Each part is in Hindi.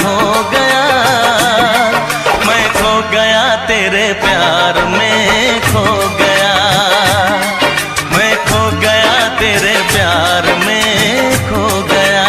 हो गया। मैं खो गया तेरे प्यार में खो गया। मैं खो गया तेरे प्यार में खो गया।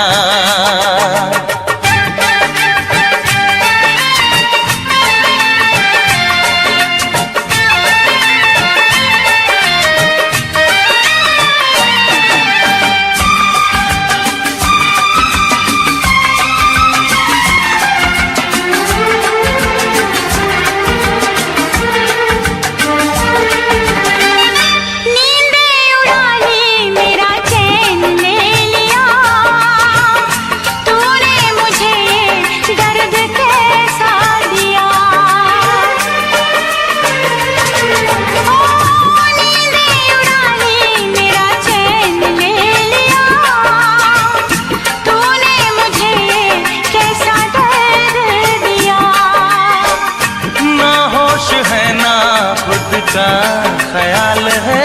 का ख्याल है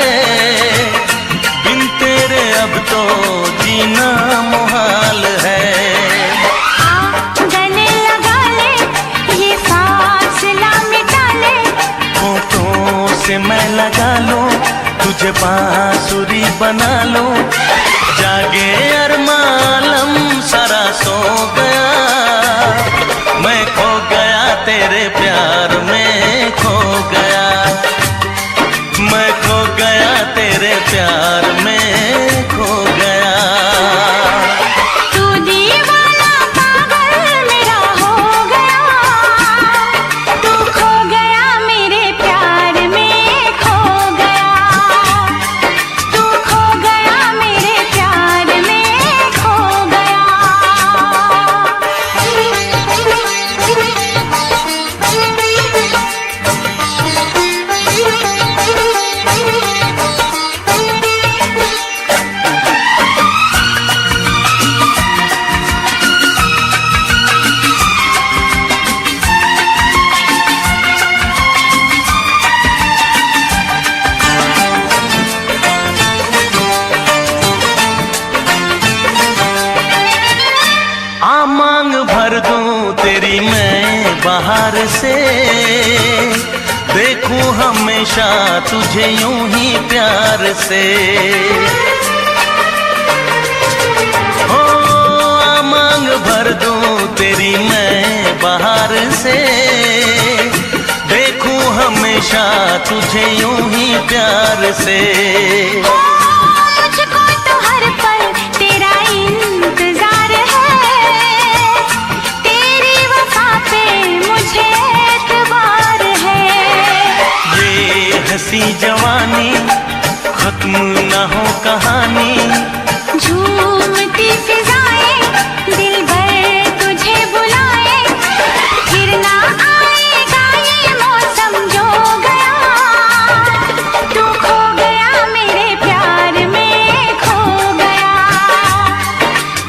बिन तेरे अब तो जीना मुहाल है। गले लगा ले ये फासला मिटा ले। होठों से मैं लगा लूं तुझे बांसुरी बना लूं। जागे अरमालम सारा सो गया। मैं खो गया तेरे प्यार में खो गया। मैं खो गया तेरे प्यार में खो गया। तू दीवाना पागल मेरा हो गया। तू खो गया मेरे प्यार में खो गया। तू खो गया मेरे प्यार में खो गया। मांग भर दूं तेरी मैं बाहर से। देखूं हमेशा तुझे यूं ही प्यार से। हो मांग भर दूं तेरी मैं बाहर से। देखूं हमेशा तुझे यूं ही प्यार से। मुझको तो हर पल तेरा इंतजार है। तेरी वफा पे मुझे एतबार है। ये हंसी जवानी खत्म न हो कहानी। झूमती फिजाएं दिल भर तुझे बुलाए। फिर ना आएगा ये मौसम जो गया। तू खो गया मेरे प्यार में खो गया।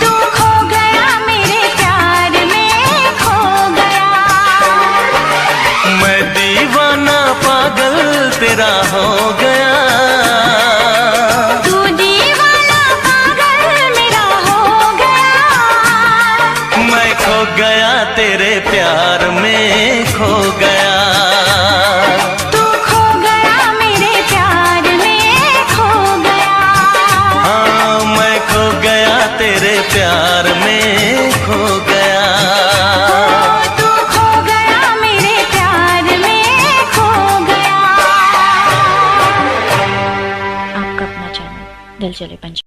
तू खो गया मेरे प्यार में खो गया। मैं दीवाना पागल तेरा हो गया। तू दीवाना पागल मेरा हो गया। मैं खो गया तेरे प्यार में खो गया। तू खो गया मेरे प्यार में खो गया। हाँ मैं खो गया तेरे प्यार में खो गया। तू खो गया मेरे प्यार में खो गया। आपका अपना चैनल दिल चले पंजाब।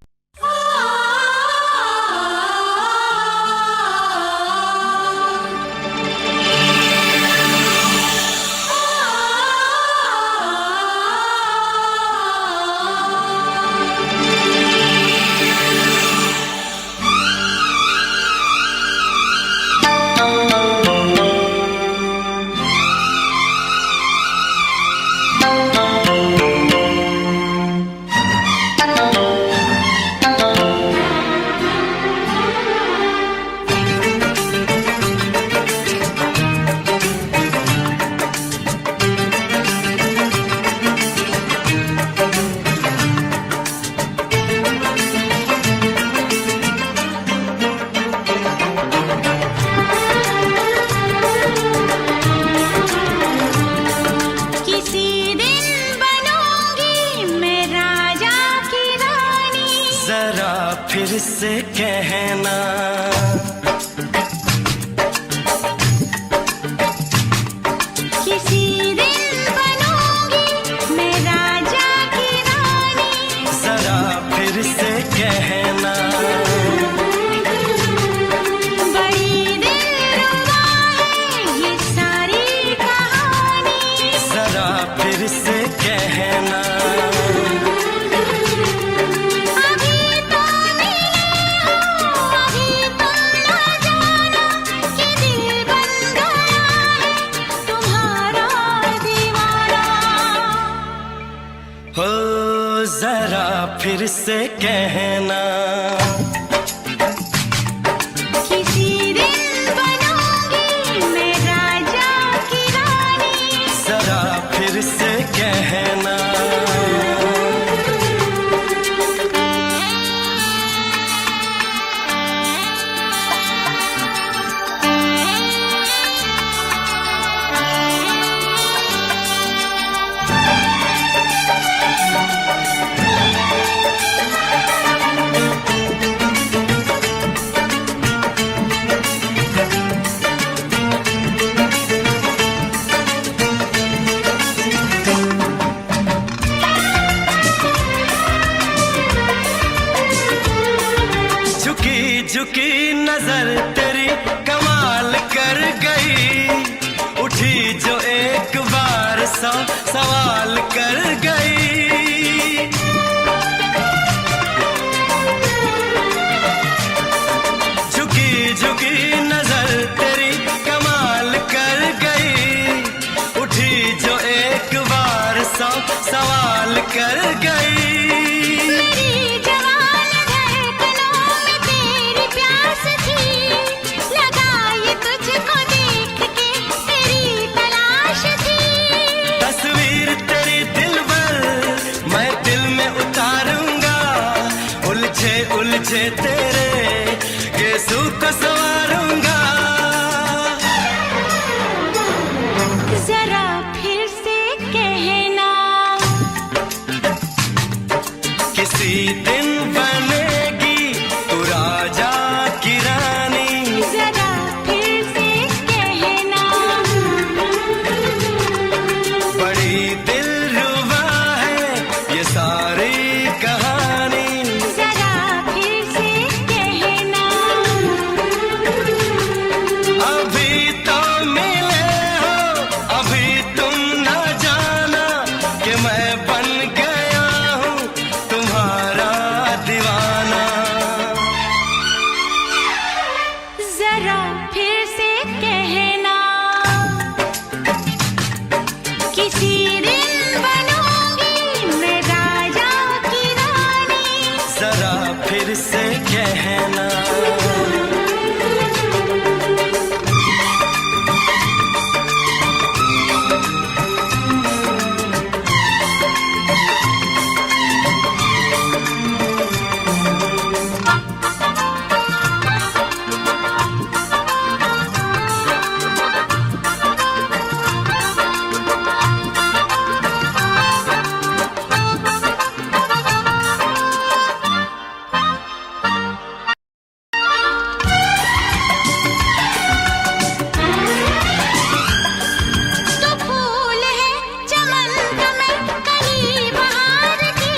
फिर से कहना। किसी दिन बनूंगी मैं राजा की रानी, जरा फिर से कहना। बड़ी दिलरुबा है ये सारी कहानी, जरा फिर से कहना। अभी तो मिले हो, अभी तो ना जाना कि दिल बन गया है तुम्हारा दीवाना। हो जरा फिर से कहना। किसी दिन बनूंगी मैं राजा की रानी, जरा फिर से कहना। झुकी झुकी नजर तेरी कमाल कर गई, उठी जो एक बार 100 सवाल कर गई। झुकी झुकी नजर तेरी कमाल कर गई, उठी जो एक बार 100 सवाल कर गई। मेरी जवान धड़कनों में तेरी प्यास थी, लगाई तुझको देख के तेरी तलाश थी। तस्वीर तेरी दिल भर मैं दिल में उतारूंगा, उलझे उलझे तेरे गेसू को संवारूंगा। जरा फिर से कहना, किसी दिन बनेगी तू राजा की रानी, जरा फिर से कहना। बड़ी दिलरुबा है ये सारी कहानी। जरा फिर से कहना, अभी तो मिले हो, अभी तुम न जाना कि मैं बन गया हूँ तुम्हारा दीवाना। जरा फिर से कहना, किसी दिन बनूंगी मैं राजा की रानी, जरा फिर से कहना। तो फूल है चमन का मैं कली बहार की,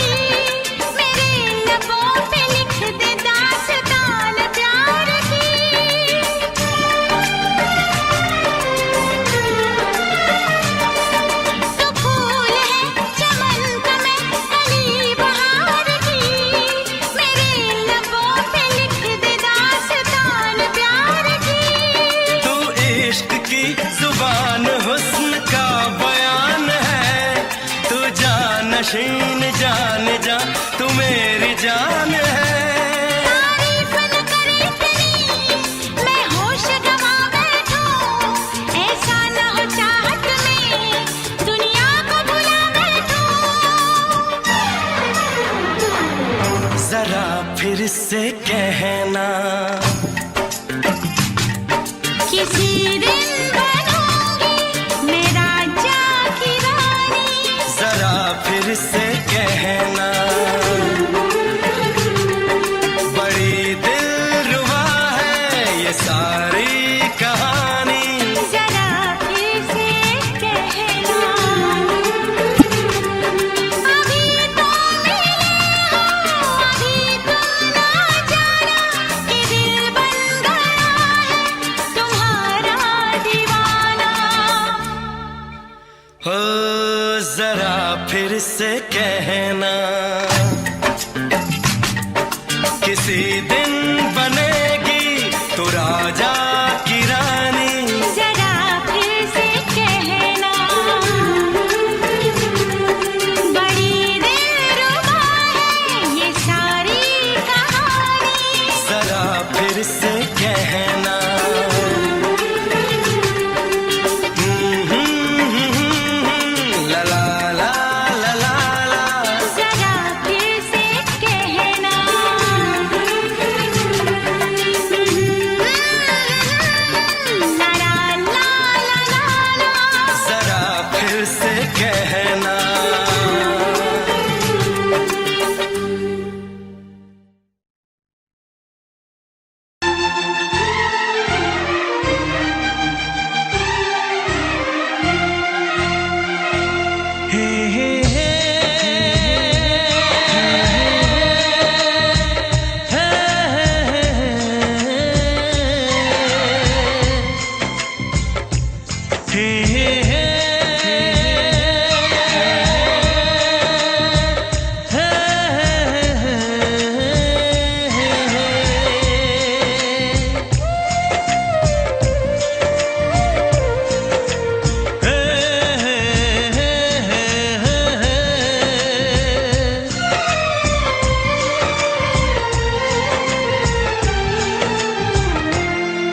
मेरे लबों पे लिख दे दास्तान प्यार की। तो फूल है चमन का मैं कली बहार की, मेरे लबों पे लिख दे दास्तान प्यार की। तू इश्क की जुबान हुस्न का बयान है, तू जानशीन जान जा तू मेरी जान है। तारीफ न करे तेरी मैं होश गवा बैठूं, ऐसा न हो चाहत में दुनिया को भुला बैठूं। जरा फिर से कहना, किसी दिन बनूंगी मैं राजा की रानी, जरा फिर से कहना। बड़ी जरा फिर से कहना, किसी दिन बनेगी तू राजा की रानी। जरा फिर से कहना, बड़ी दिलरुबा है ये सारी कहानी। जरा फिर से कहना, ला ला ला ला ला ला। जरा फिर से कहना, ला ला ला ला ला। जरा फिर से कहना। हे हे हे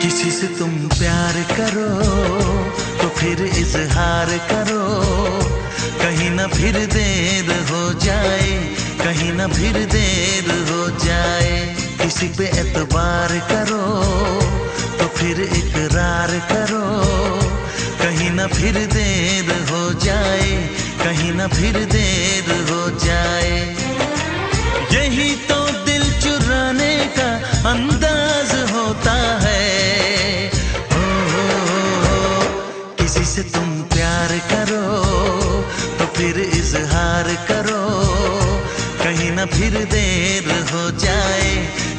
किसी से तुम प्यार करो तो फिर इजहार करो, कहीं ना फिर देर हो जाए, कहीं ना फिर देर हो जाए। किसी पे एतबार करो तो फिर इकरार करो, कहीं ना फिर देर हो जाए, कहीं ना फिर देर हो जाए। यही तो दिल चुराने का अंदाज होता है। किसी से तुम प्यार करो तो फिर इजहार करो, कहीं ना फिर देर हो जाए,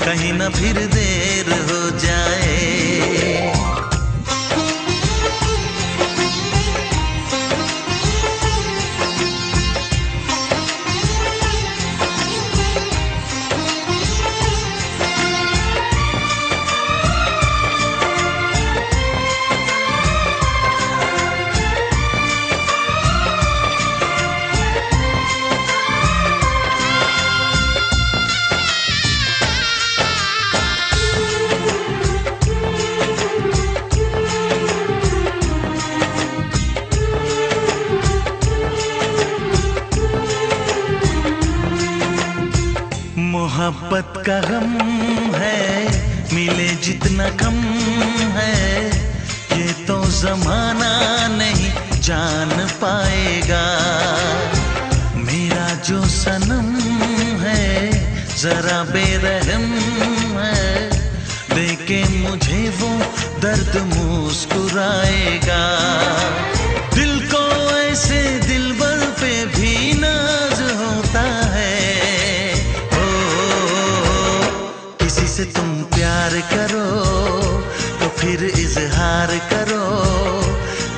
कहीं ना फिर देर हो जाए। मोहब्बत का गम है, मिले जितना कम है, ये तो जमाना नहीं जान पाएगा। मेरा जो सनम है जरा बेरहम है, देके मुझे वो दर्द मुस्कुराएगा। दिल को ऐसे दिलबर पे भी नाज होता है। किसी से तुम प्यार करो तो फिर इजहार करो,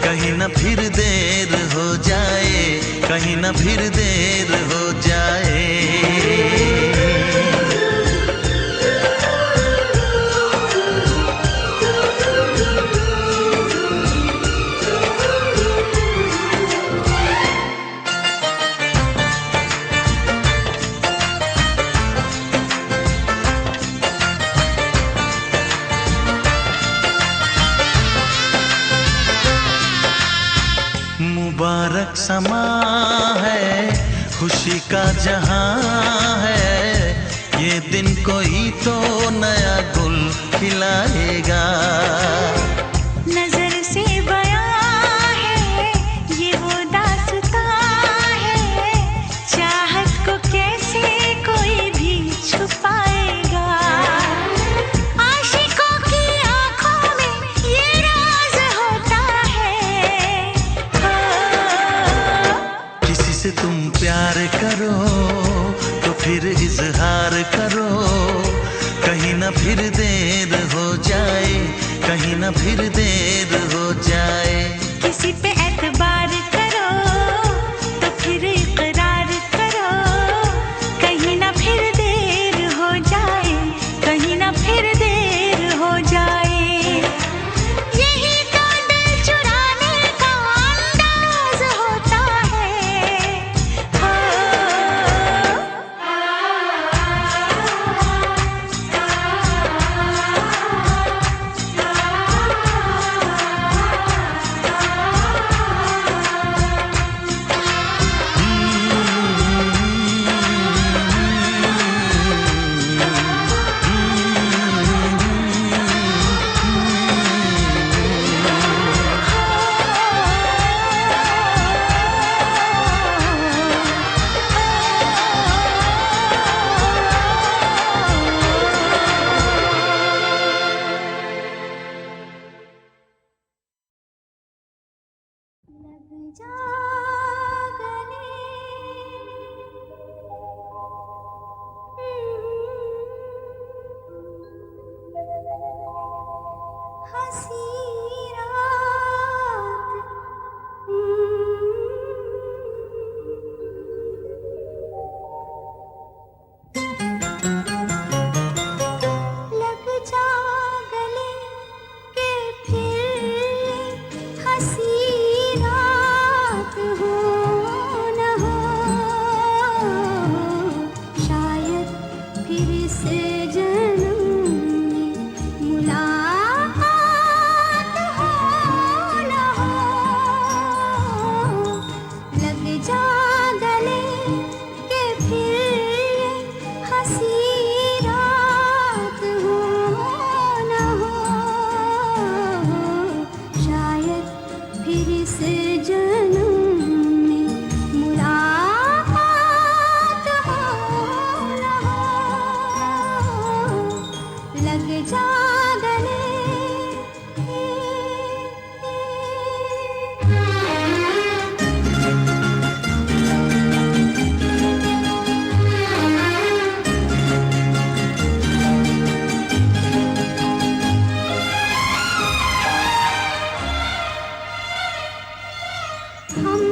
कहीं ना फिर देर हो जाए, कहीं ना फिर देर हो जाए। मुबारक समा है, खुशी का जहां है, ये दिन कोई तो नया गुल खिलाएगा। नजर से बयां है ये वो दास्तां है, चाहत को कैसे कोई भी छुपाएगा। आशिकों की आंखों में ये राज होता है। किसी से तुम प्यार करो तो फिर इजहार करो, कहीं ना फिर देर हो जाए, कहीं ना फिर देर हो जाए। किसी पे एतबार करो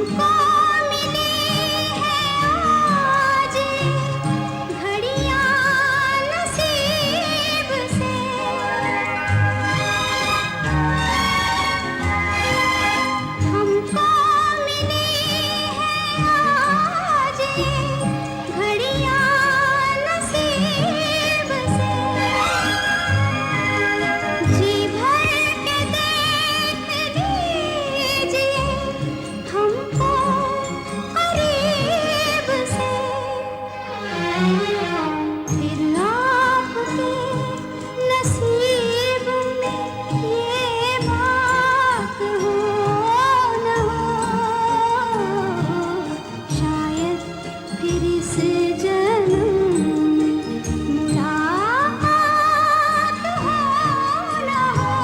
हमको मिली है आज घड़ियां नसीब से, हमको मिली है आज घड़ियां नसीब से। जी भर के देख लीजिए हमको करीब से, फिर आपके नसीब में ये बात हो न हो, शायद फिर इस जन्म में मुलाकात हो न हो,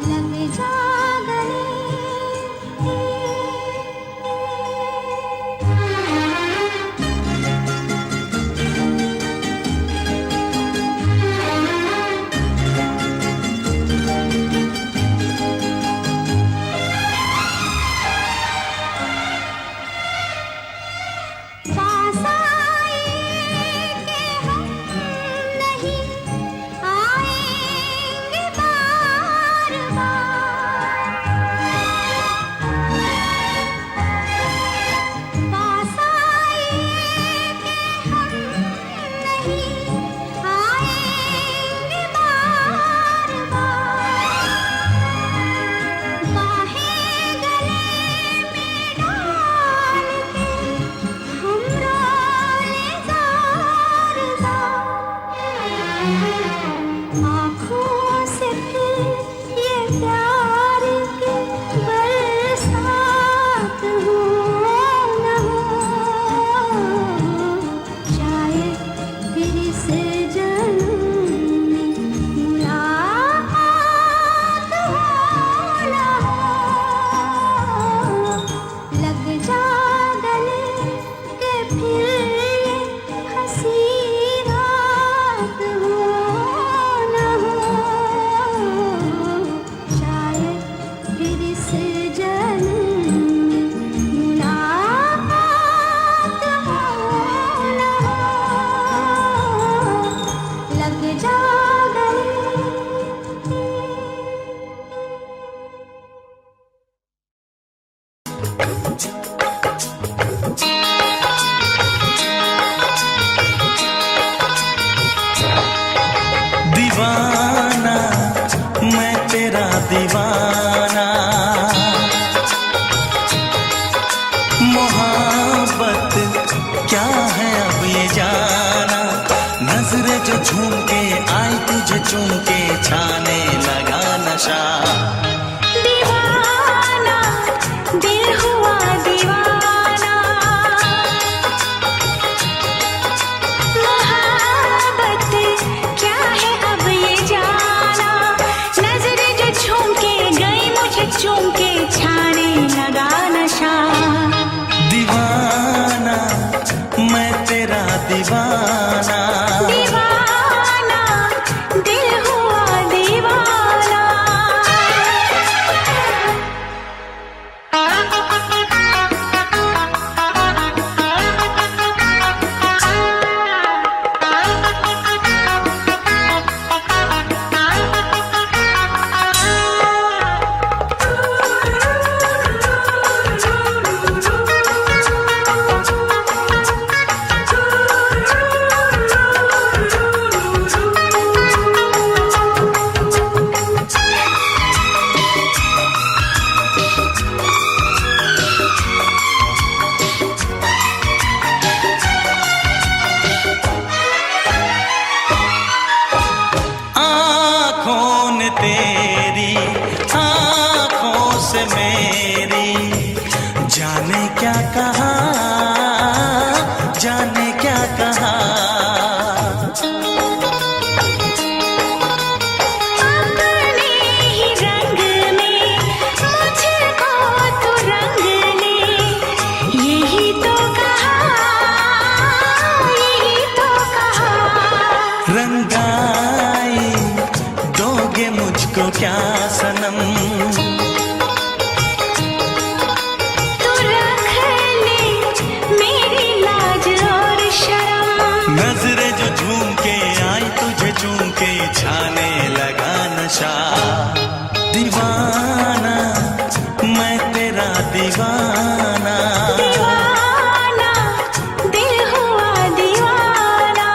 लग जा गले। पास आए कि हम नहीं आएंगे बार बार, पास आए कि हम नहीं आएंगे बार बार, बाहें गले में डाल के हम रोले ज़ार ज़ार, आँखों से फिर ये प्यार की बरसात हो न हो, शायद फिर इस जन्म में मुलाकात हो न हो, लग जा गले के फिर ये हंसी रात हो न हो, शायद फिर इस जन्म में मुलाकात हो न हो, लग जा गले। दीवाना मैं तेरा दीवाना, मोहब्बत क्या है अब ये जाना, नजरें जो झूम के आई तुझे चूम के छाने लगा नशा। दीवाना दिल हुआ दीवाना, मोहब्बत क्या है अब ये जाना, नजरें जो झूम के गई मुझे चूम के छाने लगा नशा। दीवाना मैं तेरा दीवाना, दीवाना दिल हुआ दीवाना। दीवाना, दीवाना दिल हुआ दीवाना।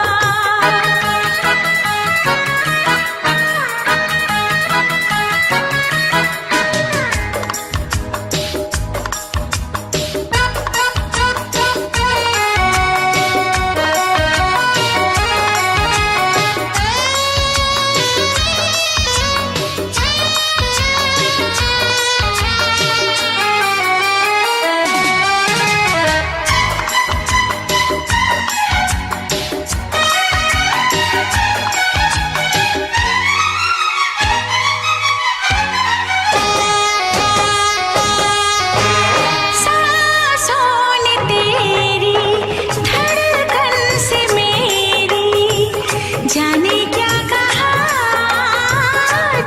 जाने क्या कहा,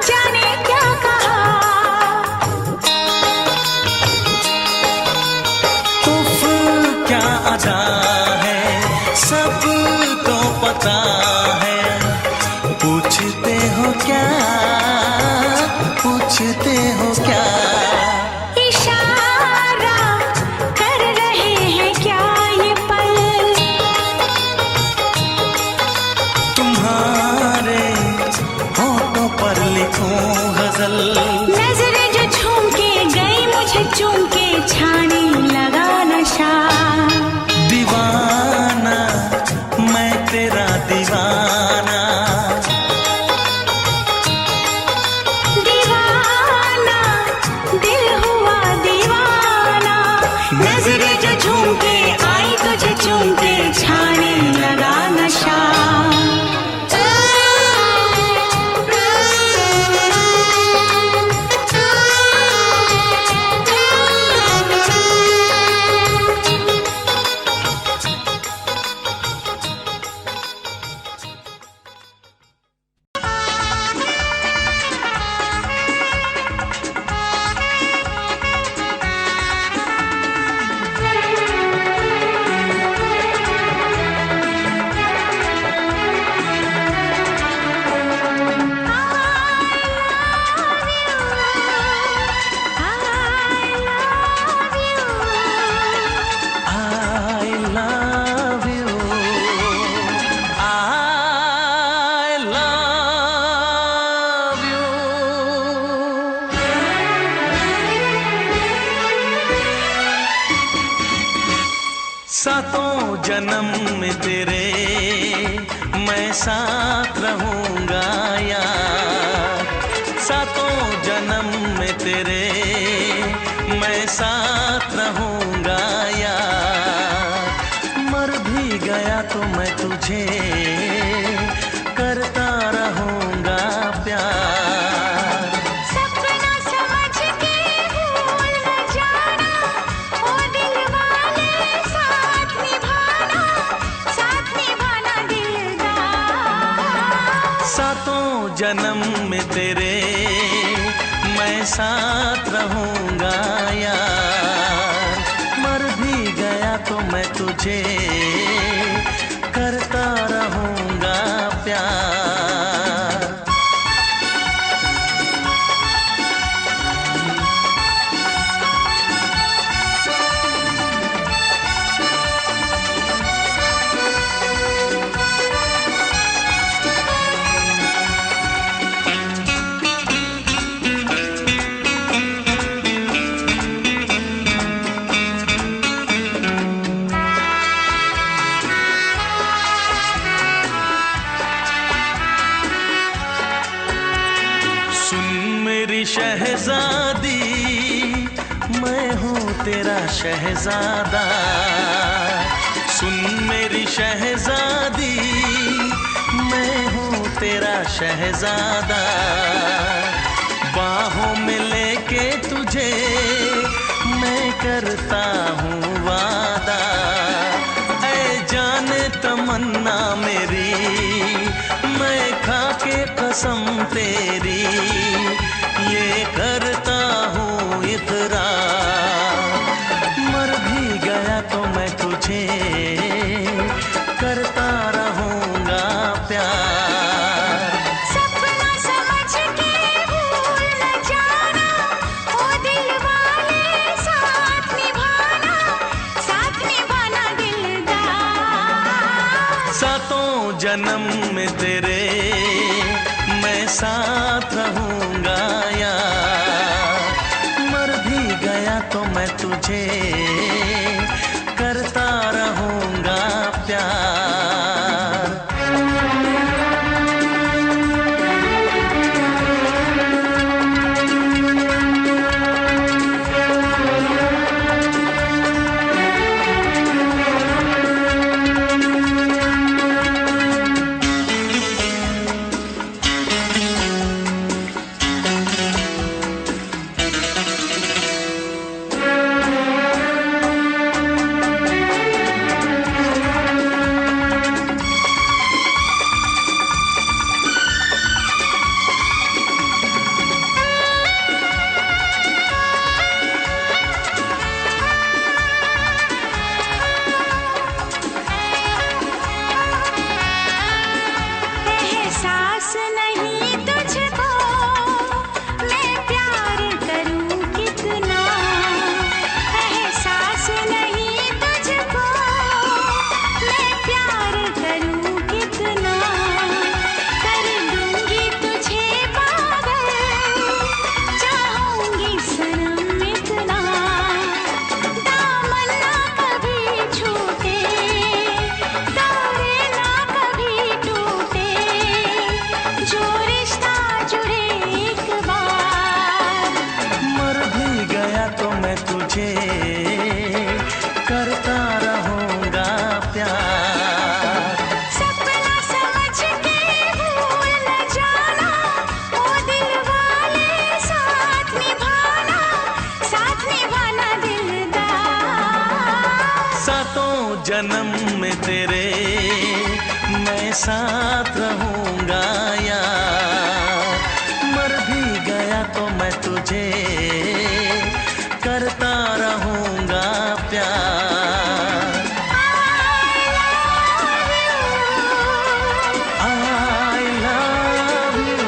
जाने क्या कहा। उफ क्या अदा है, सबको पता है। पूछते हो क्या, पूछते हो क्या। इशारा कर रहे हैं क्या ये पल, तुम्हारे होठों पर लिखूं गजल। नजरें जो झूम के गई मुझे चूम के छाने लगा नशा। दीवाना मैं तेरा दीवाना, दीवाना दिल हुआ दीवाना। नजरें जो झूम के आई तुझे चूम के छाने लगा नशा। सातों जन्म में तेरे मैं साथ रहूंगा यार। सातों जन्म में तेरे मैं साथ रहूंगा यार। मर भी गया तो मैं तुझे करता रहूंगा प्यार। सपना समझ के भूल न जाना, ओ दिल वाले साथ निभाना दिलदार। सातों जन्म में तेरे मैं साथ रहूंगा यार। मर भी गया तो मैं तुझे करता रहूंगा प्यार। शहजादी मैं हूँ तेरा शहजादा। सुन मेरी शहजादी मैं हूँ तेरा शहजादा। बाहों में लेके तुझे मैं करता हूँ वादा। ऐ जाने तमन्ना मेरी मैं खा के कसम तेरी ये करता हूँ इकरार। मर भी गया तो मैं तुझे करता रहूँगा प्यार। सपना समझ के भूल न जाना, ओ दिल वाले साथ जन्म में तेरे मैं साथ रहूंगा यार। मर भी गया तो मैं तुझे करता रहूंगा प्यार। एहसास नहीं तुझको मैं प्यार करूं कितना, एहसास नहीं तुझको मैं प्यार करूं कितना। कर लूंगी तुझे पागल चाहूंगी सनम इतना। दामन ना कभी छूटे तारे ना कभी टूटे, जो रिश्ता जुड़े एक बार। मर भी गया तो मैं तुझे करता रहूंगा प्यार। सपना समझ के भूल न जाना, ओ दिल वाले साथ निभाना दिलदार। सातों जन्म में तेरे मैं साथ रहूंगा यार। मर भी गया तो मैं तुझे करता रहूंगा प्यार। I love you।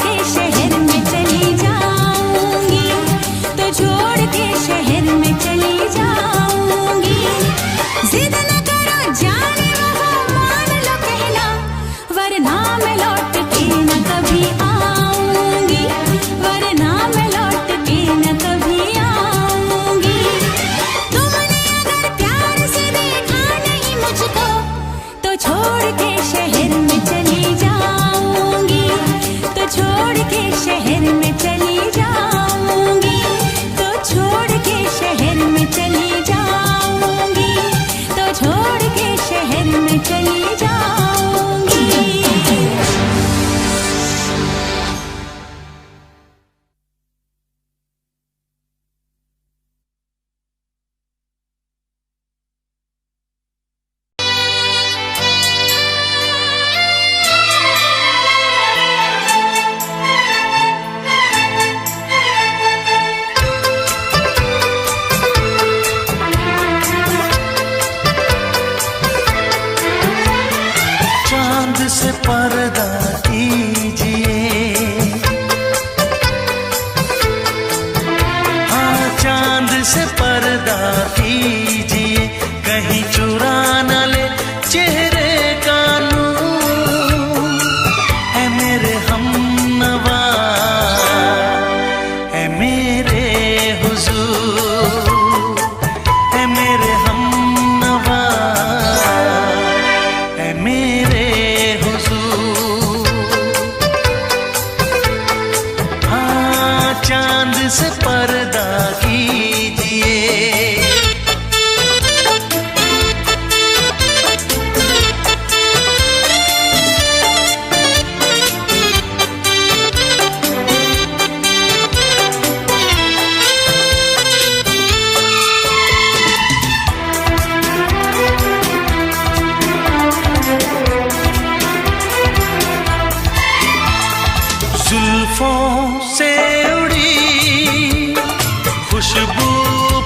के शहर में चली जाऊंगी, तो छोड़ के शहर में चली जाऊंगी। जिद न करो जाने वो मान लो कहना, वरना मैं लौट के न कभी आऊंगी, वरना मैं लौट के न कभी आऊंगी। तुमने अगर प्यार से देखा नहीं मुझको, तो छोड़ के शहर में चली जाऊंगी, तो छोड़ के शहर में चली जाऊंगी, तो छोड़ के शहर में चली जाऊंगी, तो छोड़ के शहर में चली जाऊंगी। चांद से पर्दा कीजिए, हाँ चांद से पर्दा कीजिए, कहीं चुरा न ले चेहरे का नूर। है मेरे हमनवा, है मेरे हुजूर, है मेरे हमनवा, है मेरे हुजूर। हाँ चांद से पर्दा कीजिए। जुल्फों से उड़ी खुशबू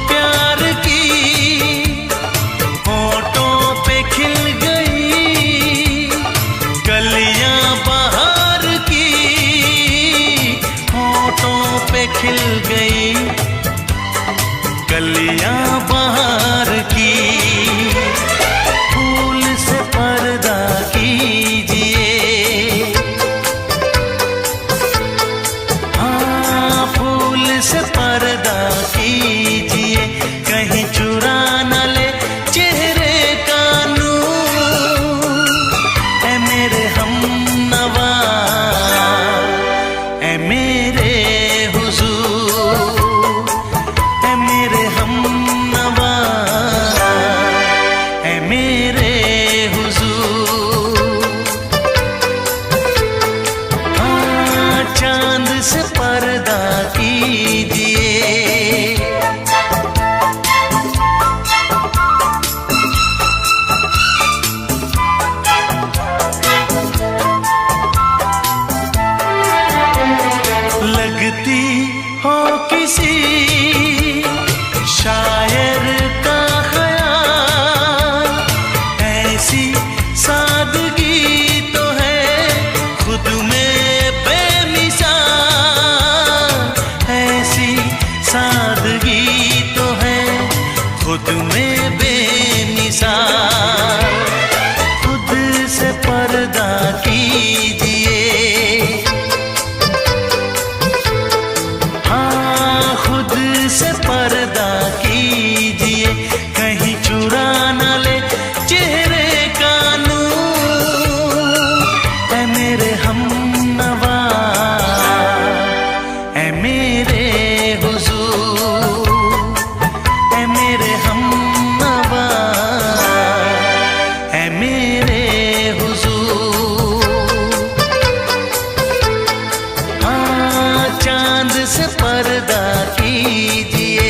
प्यार की, होठों पे खिल गई कलियां बहार की, होठों पे खिल गई कलियां बहार की। फूल से पर्दा कीजिए, से पर्दा कीजिए, कहीं चुरा न ले चेहरे का नूर। है मेरे हमनवा, है मेरे हुजूर, है मेरे हमनवा, है मेरे हुजूर। हाँ चांद से पर्दा कीजिए। लगती हो किसी शायर का ख़याल, ऐसी सादगी तो है खुद में बेमिसाल, ऐसी सादगी तो है खुद में बेमिसाल। खुद से पर्दा कीजिए, हाँ खुद से पर्दा कीजिए, कहीं चुरा न ले चेहरे का नूर। है मेरे हमनवा, है मेरे हुजूर, है मेरे हमनवा, है मेरे हुजूर। हाँ चांद से पर्दा कीजिए।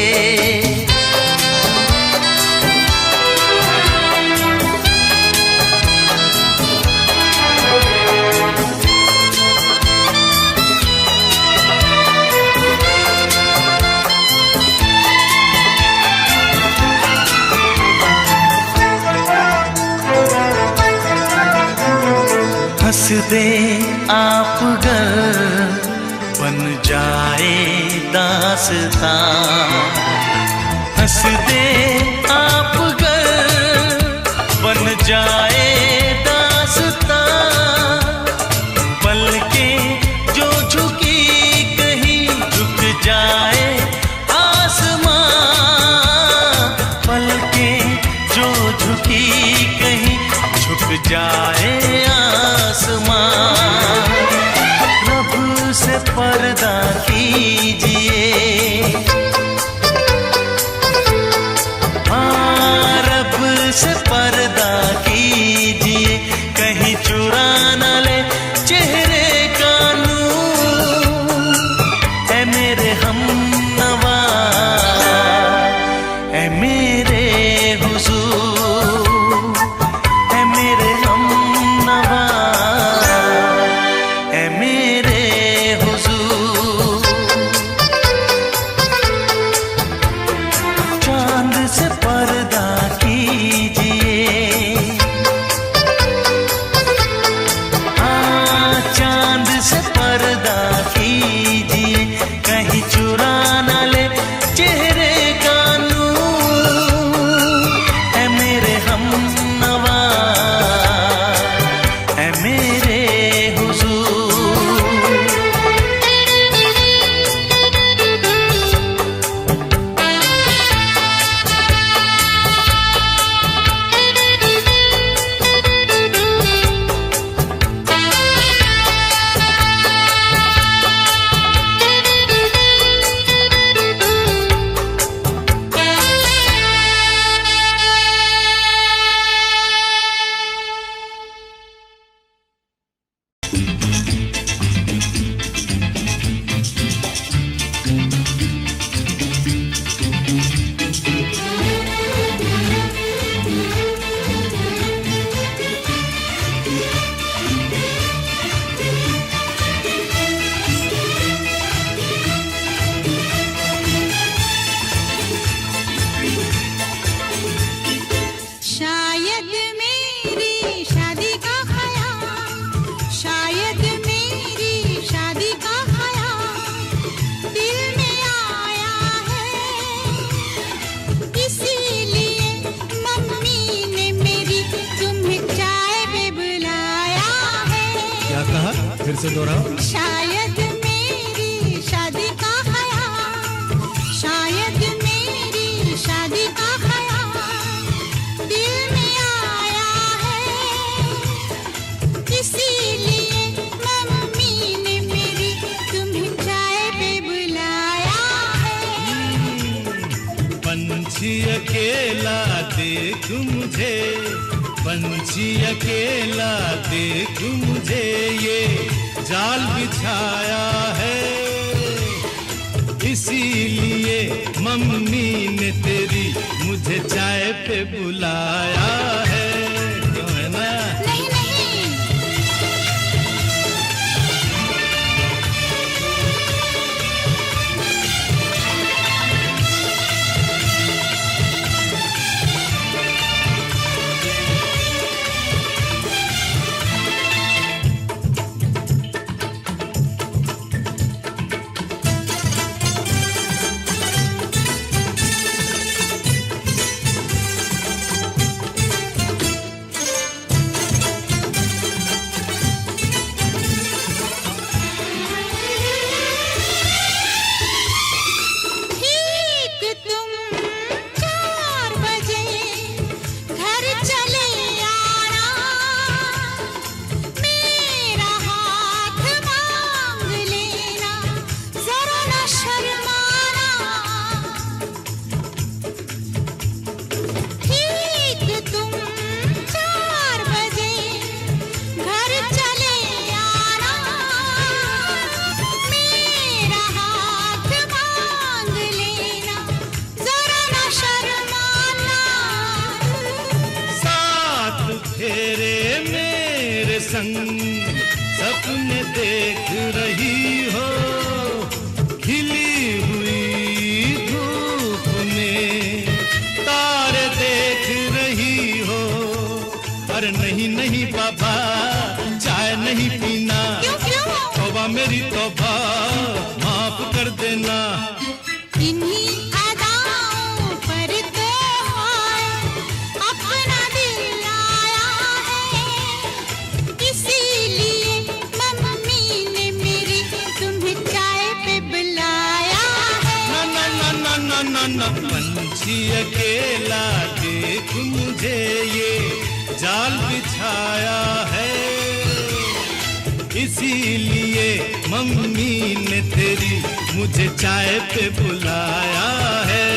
हंस दे आप गर दास्तां। हंस दे आप गर बन जाए दास्तां। पलकें जो झुकी कहीं झुक जाए आसमां। पलकें जो झुकी कहीं झुक जाए आसमां। रब से पर्दा कीजिए, हाँ रब से पर्दा कीजिए। कहीं चुरा न ले चेहरे का नूर। ऐ मेरे हमनवा, ऐ मेरे हुजूर, ऐ मेरे हमनवा, ऐ मेरे हुजूर। चांद से पर्दा कीजिए, हाँ चांद से पर्दा कीजिए। कहीं चुरा न ले चेहरे का नूर। ऐ मेरे हमनवा, ऐ मेरे हुजूर। शायद मेरी शादी का ख्याल, शायद मेरी शादी का ख्याल दिल में आया है। इसीलिए मम्मी ने मेरी तुम्हें चाय पे बुलाया है। क्या कहा? फिर से दोहराओ। शायद मेरी शादी का ख्याल, शायद मेरी शादी का ख्याल दिल में आया है। इसीलिए मम्मी ने मेरी तुम्हें चाय पे बुलाया है। पंछी अकेला देख मुझे, पंछी अकेला देख मुझे, ये जाल बिछाया है। इसीलिए मम्मी ने तेरी मुझे चाय पे बुलाया है। क्यों है ना? नहीं नहीं, ठीक तुम 4 बजे घर चले आना। मेरा हाथ मांग लेना, जरा न शर्माना। ठीक तुम 4 बजे घर चले आना। मेरा हाथ मांग लेना, जरा न शर्माना। साथ फेरे मेरे संग सपने देख रही हो। खिली हुई धूप में तारे देख रही हो। अरे नहीं नहीं बाबा, चाय नहीं पीना। क्यों क्यों? तौबा मेरी तौबा, माफ कर देना। ना पंछी अकेला, देख मुझे ये जाल बिछाया है। इसीलिए मम्मी ने तेरी मुझे चाय पे बुलाया है।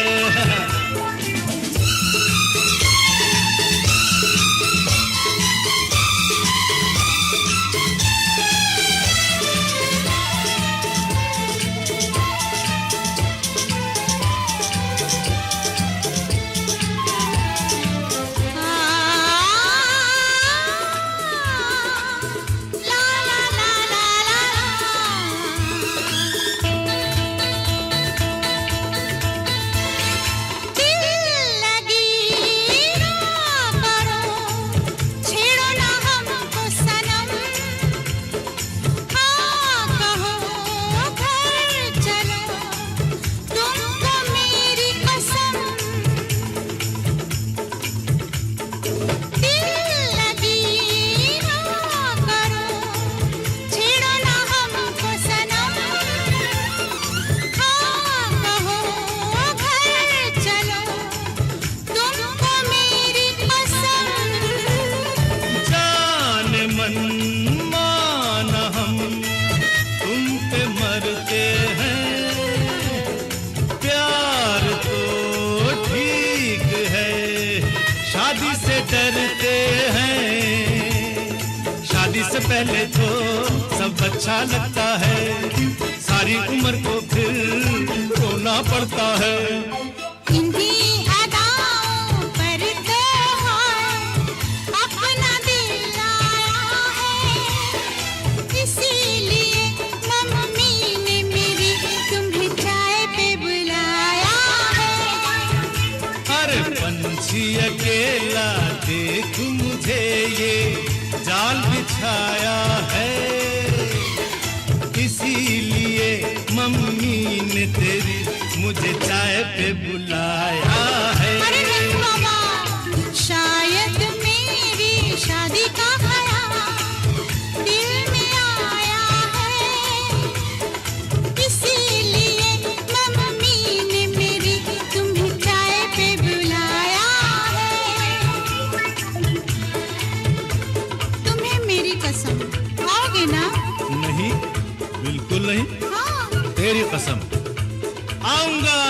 पहले तो सब अच्छा लगता है, सारी उम्र को फिर रोना पड़ता है। इन्हीं अदाओं पर तो अपना दिल आया है, इसीलिए मम्मी ने मेरी तुम्हें चाय पे बुलाया है। अरे पंछी अकेला देख मुझे ये जाल बिछाया है, इसीलिए मम्मी ने तेरी मुझे चाय पे बुलाया है। अरे नहीं मामा, शायद मेरी शादी का ख्याल दिल में आया है, इसीलिए मम्मी ने मेरी तुम्हें चाय पे बुलाया है। तुम्हें मेरी कसम आओगे ना? नहीं, बिल्कुल नहीं। हाँ। तेरी कसम आऊंगा।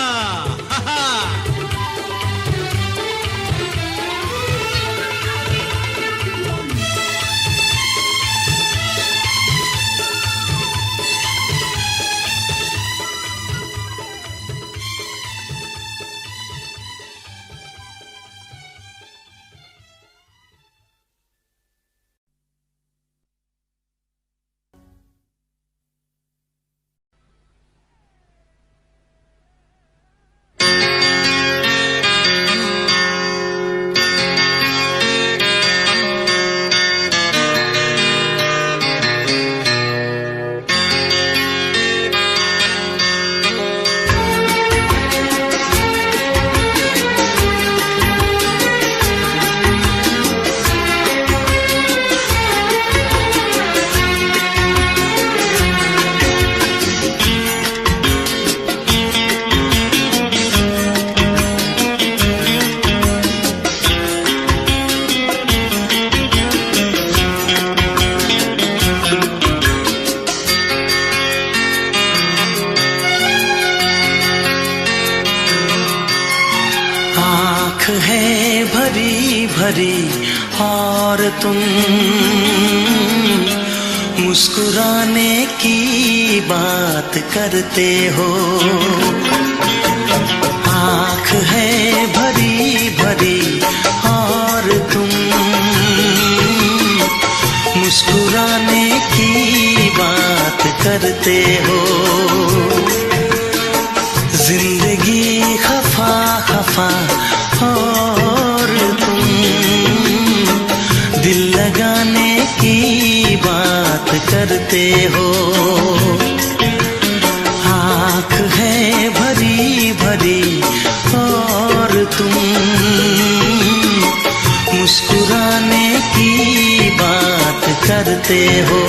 है भरी भरी और तुम मुस्कुराने की बात करते हो। आँख है भरी भरी और तुम मुस्कुराने की बात करते हो। जिंदगी खफा खफा और तुम दिल लगाने की बात करते हो। आँख है भरी भरी और तुम मुस्कुराने की बात करते हो।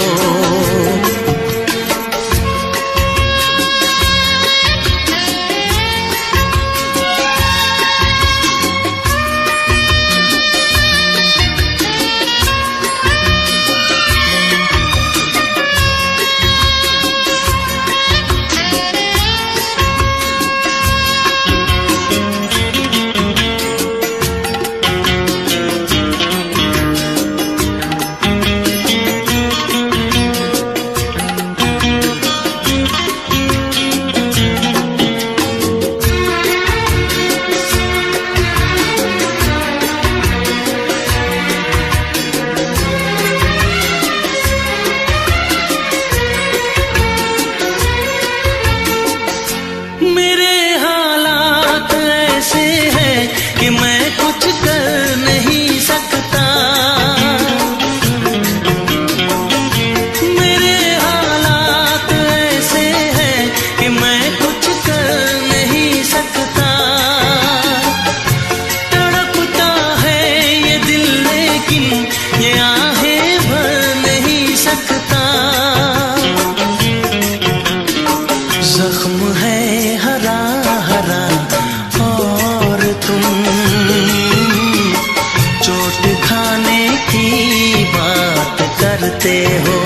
करते हो।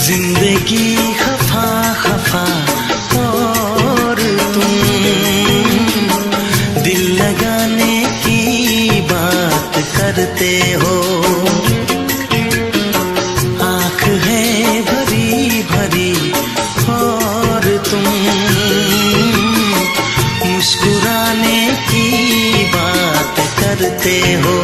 जिंदगी खफा खफा और तुम दिल लगाने की बात करते हो। आँख है भरी भरी और तुम मुस्कुराने की बात करते हो।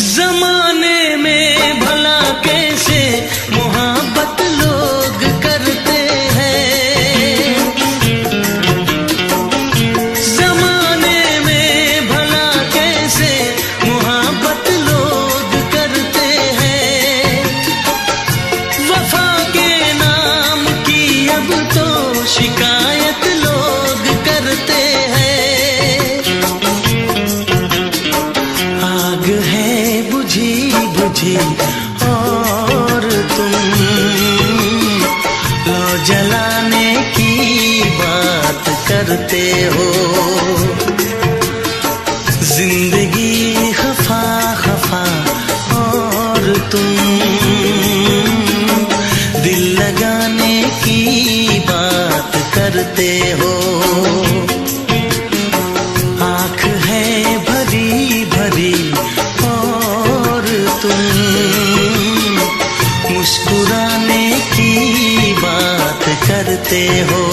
जमाने में भला कैसे मोहब्बत लोग करते हैं। जमाने में भला कैसे मोहब्बत लोग करते हैं। वफा के नाम की अब तो शिकायत लोग करते हैं। आग है बुझी बुझी और तुम लो जलाने की बात करते हो। जिंदगी खफा खफा और तुम दिल लगाने की बात करते हो। आँख है भरी भरी और तुम मुस्कुराने की बात करते हो।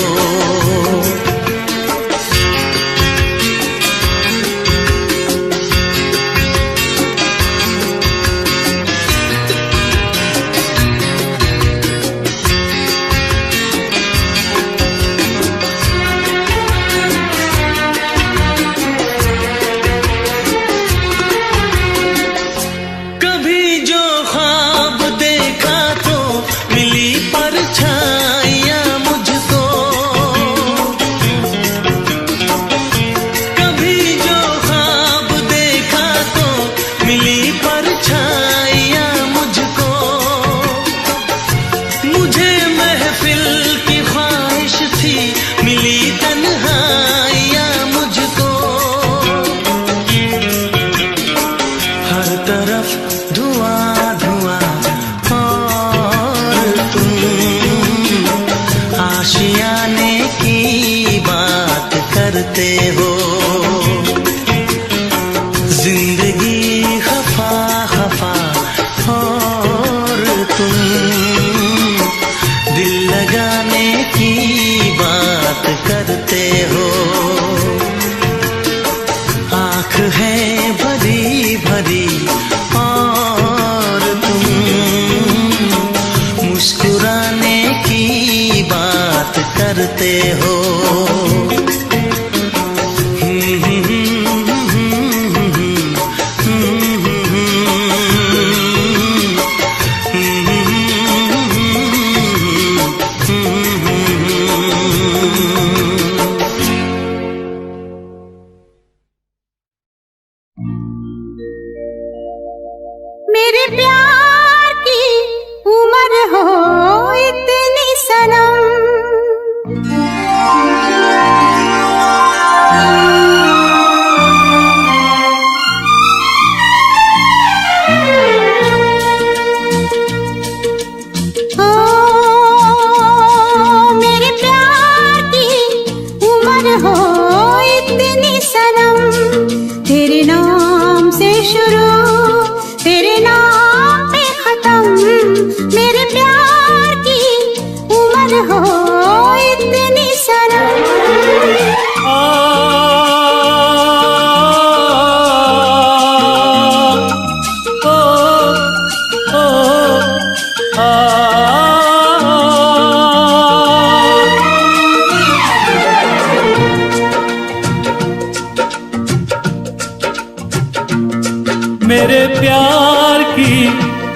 कभी जो ख्वाब देखा तो मिली परछाइयाँ मुझको। कभी जो ख्वाब देखा तो मिली परछाइयाँ मुझको। मुझे महफिल की ख्वाहिश थी मिली तन्हाइयाँ मुझको। हर तरफ धुआं धुआं और तुम आशियाने की बात करते हो। जिंदगी खफा खफा और तुम दिल लगाने की बात करते हो। आँख है भरी भरी और तुम मुस्कुराने की बात करते हो। मेरे प्यार की उम्र हो इतनी सनम। ओ मेरे प्यार की उम्र हो इतनी सनम। तेरे नाम से शुरू तेरे नाम पे खत्म। मेरे प्यार की उम्र हो इतनी सनम। ओ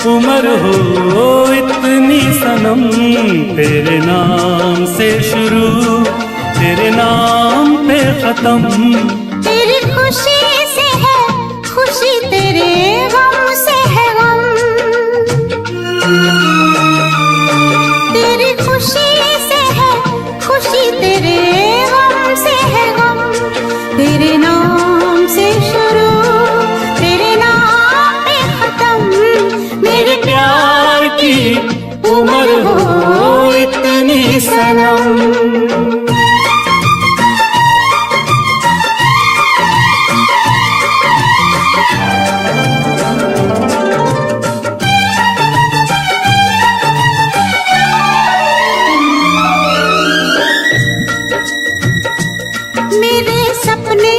उम्र हो इतनी सनम, तेरे नाम से शुरू तेरे नाम पे खत्म। तेरी खुशी से है खुशी, तेरे गम से है गम। तेरी खुशी से है खुशी, तेरे गम से है गम। तेरे नाम से शुरू तेरे नाम पे खत्म। मेरे प्यार की उम्र हो इतनी सनम। मेरे सपने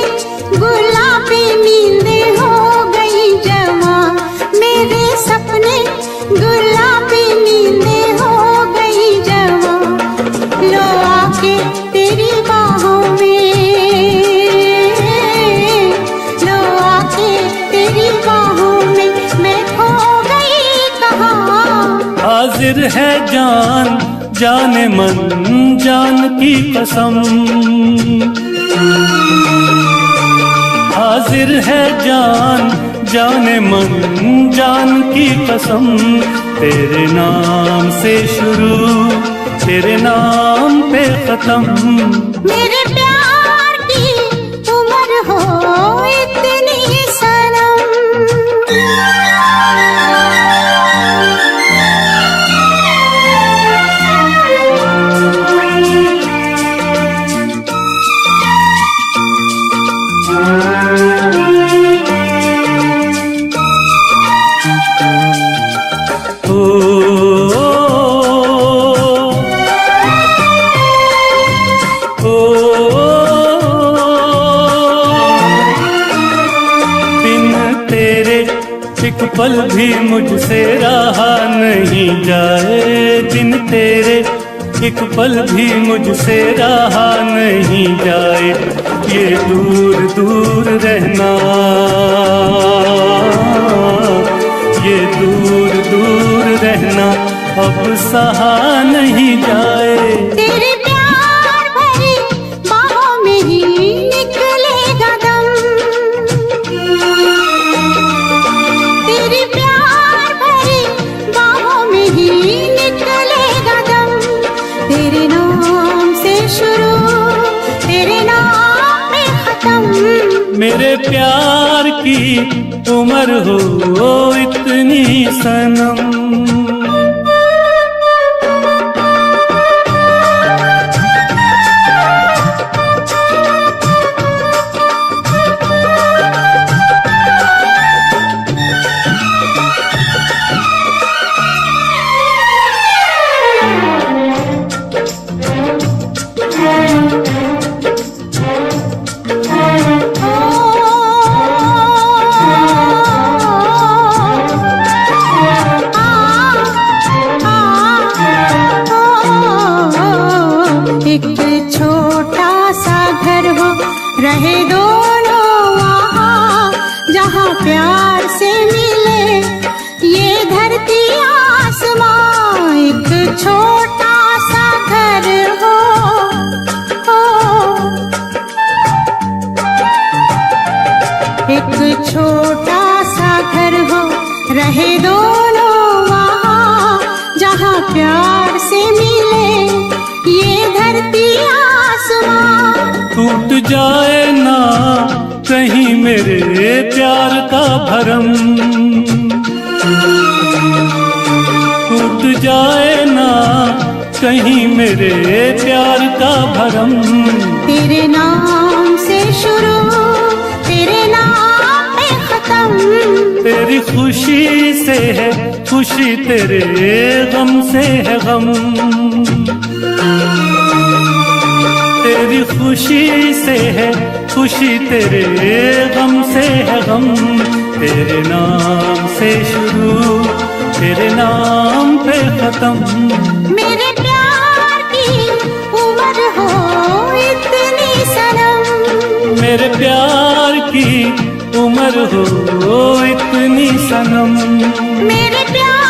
गुलाबी नींदें हो गई जवा। मेरे सपने गुलाबी नींदें हो गई जवा। लो आके तेरी बाहों में, लो आके तेरी बाहों में मैं खो गई कहाँ। हाजिर है जान जाने मन जान की कसम। हाजिर है जान जाने मन जान की कसम। तेरे नाम से शुरू तेरे नाम पे खत्म। मेरे प्यार की उम्र हो इतनी सनम। एक पल भी मुझसे रहा नहीं जाए, दिन तेरे एक पल भी मुझसे रहा नहीं जाए। ये दूर दूर रहना, ये दूर दूर रहना अब सहा नहीं जाए। तेरे प्यार भरी बाहों में ही निकलेगा दम। तेरे प्यार भरी बाहों में ही निकलेगा दम। तेरे नाम से शुरू तेरे नाम पे खत्म। मेरे प्यार की उम्र हो इतनी सनम। एक छोटा सा घर हो रहे दोनों वहाँ, जहाँ प्यार से मिले ये धरती आसमां। एक छोटा सा घर हो, एक छोटा सा घर हो रहे दोनों वहाँ, जहाँ प्यार से मिले ये धरती आसमां। टूट जाए ना कहीं मेरे प्यार का भरम, टूट जाए ना कहीं मेरे प्यार का भरम। तेरे नाम से शुरू तेरे नाम पे खत्म। तेरी खुशी से है खुशी, तेरे गम से है गम। तेरी खुशी से है खुशी, तेरे गम से है गम। तेरे नाम से शुरू तेरे नाम पे खत्म। मेरे प्यार की उम्र हो इतनी सनम। मेरे प्यार की उम्र हो इतनी सनम। मेरे प्यार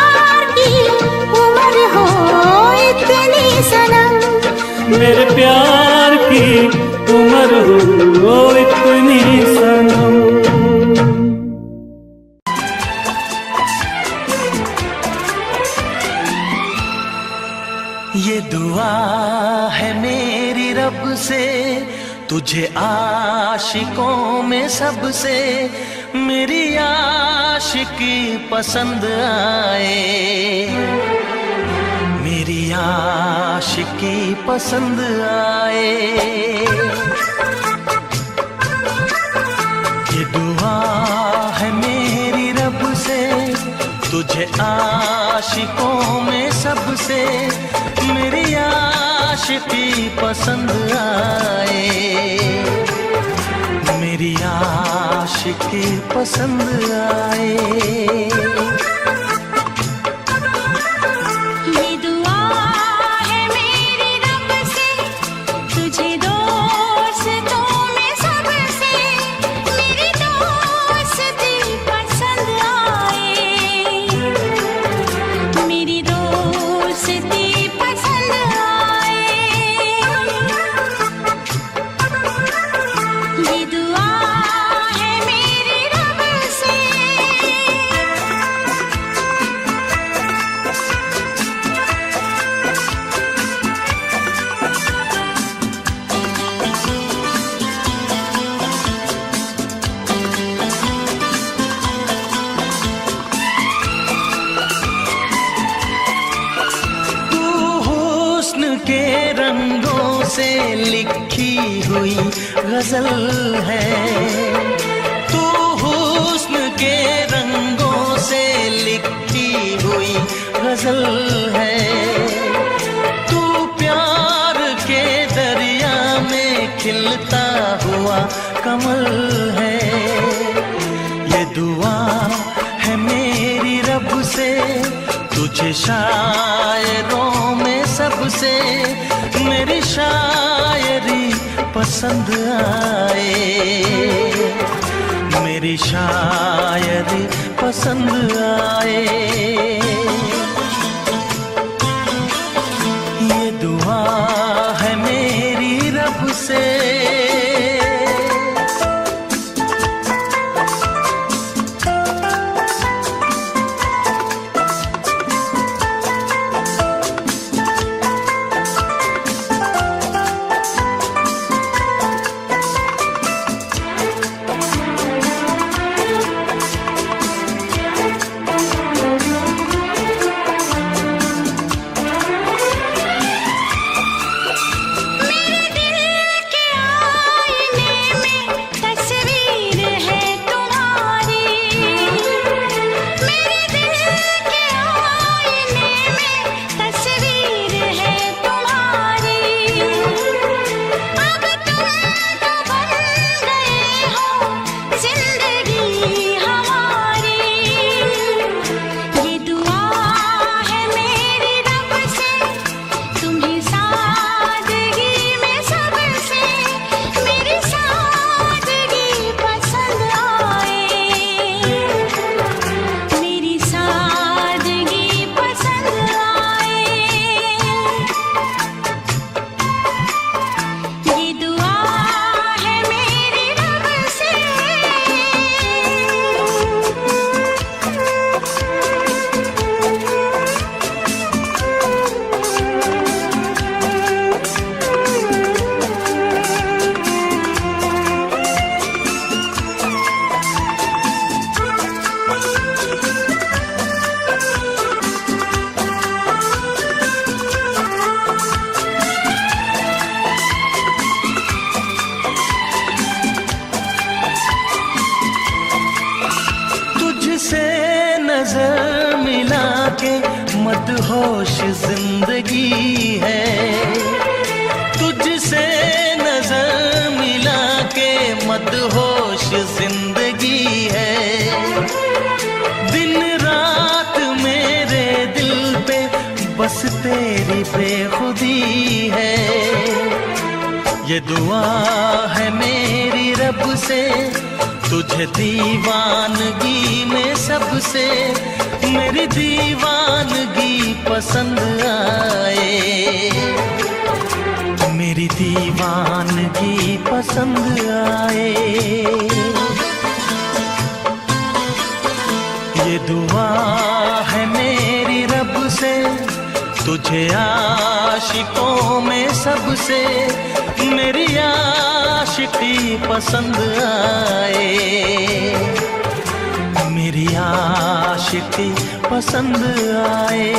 ये दुआ है मेरी रब से, तुझे आशिकों में सबसे मेरी आशिकी पसंद आए, मेरी आशिकी पसंद आए। ये दुआ है मेरी रब से, तुझे आशिकों में सबसे मेरी आशिकी पसंद आए, मेरी आशिकी पसंद आए। ये दुआ है मेरी रब से, तुझे दोस्तों में सबसे मेरी दोस्ती पसंद आए, मेरी दोस्ती पसंद आए। ये दुआ है मेरी रब से। तू हुस्न के रंगों से लिखी हुई गजल है, तू हुस्न के रंगों से लिखी हुई गजल है, तू प्यार के दरिया में खिलता हुआ कमल है। ये दुआ है मेरी रब से, तुझे शायरों में सबसे मेरी शायरी पसंद आए, मेरी शायरी पसंद आए। ये दुआ है मेरी रब से। मेरे दिल के आईने में तस्वीर है तुम्हारी, मेरे दिल के आईने में तस्वीर है तुम्हारी। अब तुम तो बन गए हो जिंदगी हमारी। ये दुआ है मेरी रब से, तुम्हें सादगी में सबसे मेरी सादगी पसंद आए, मेरी सादगी पसंद आए। ये दुआ है मेरी रब से। तुझसे नजर मिला के मदहोश जिंदगी है, तुझसे नजर मिला के मदहोश जिंदगी है। दिन रात मेरे दिल पे बस तेरी बेखुदी है। ये दुआ है मेरी रब से, तुझे दीवानगी में सबसे मेरी दीवानगी पसंद आए, मेरी दीवानगी पसंद आए। ये दुआ है मेरी रब से, तुझे आशिकों में सबसे मेरी आशिकी पसंद आए, मेरी आशिकी पसंद आए,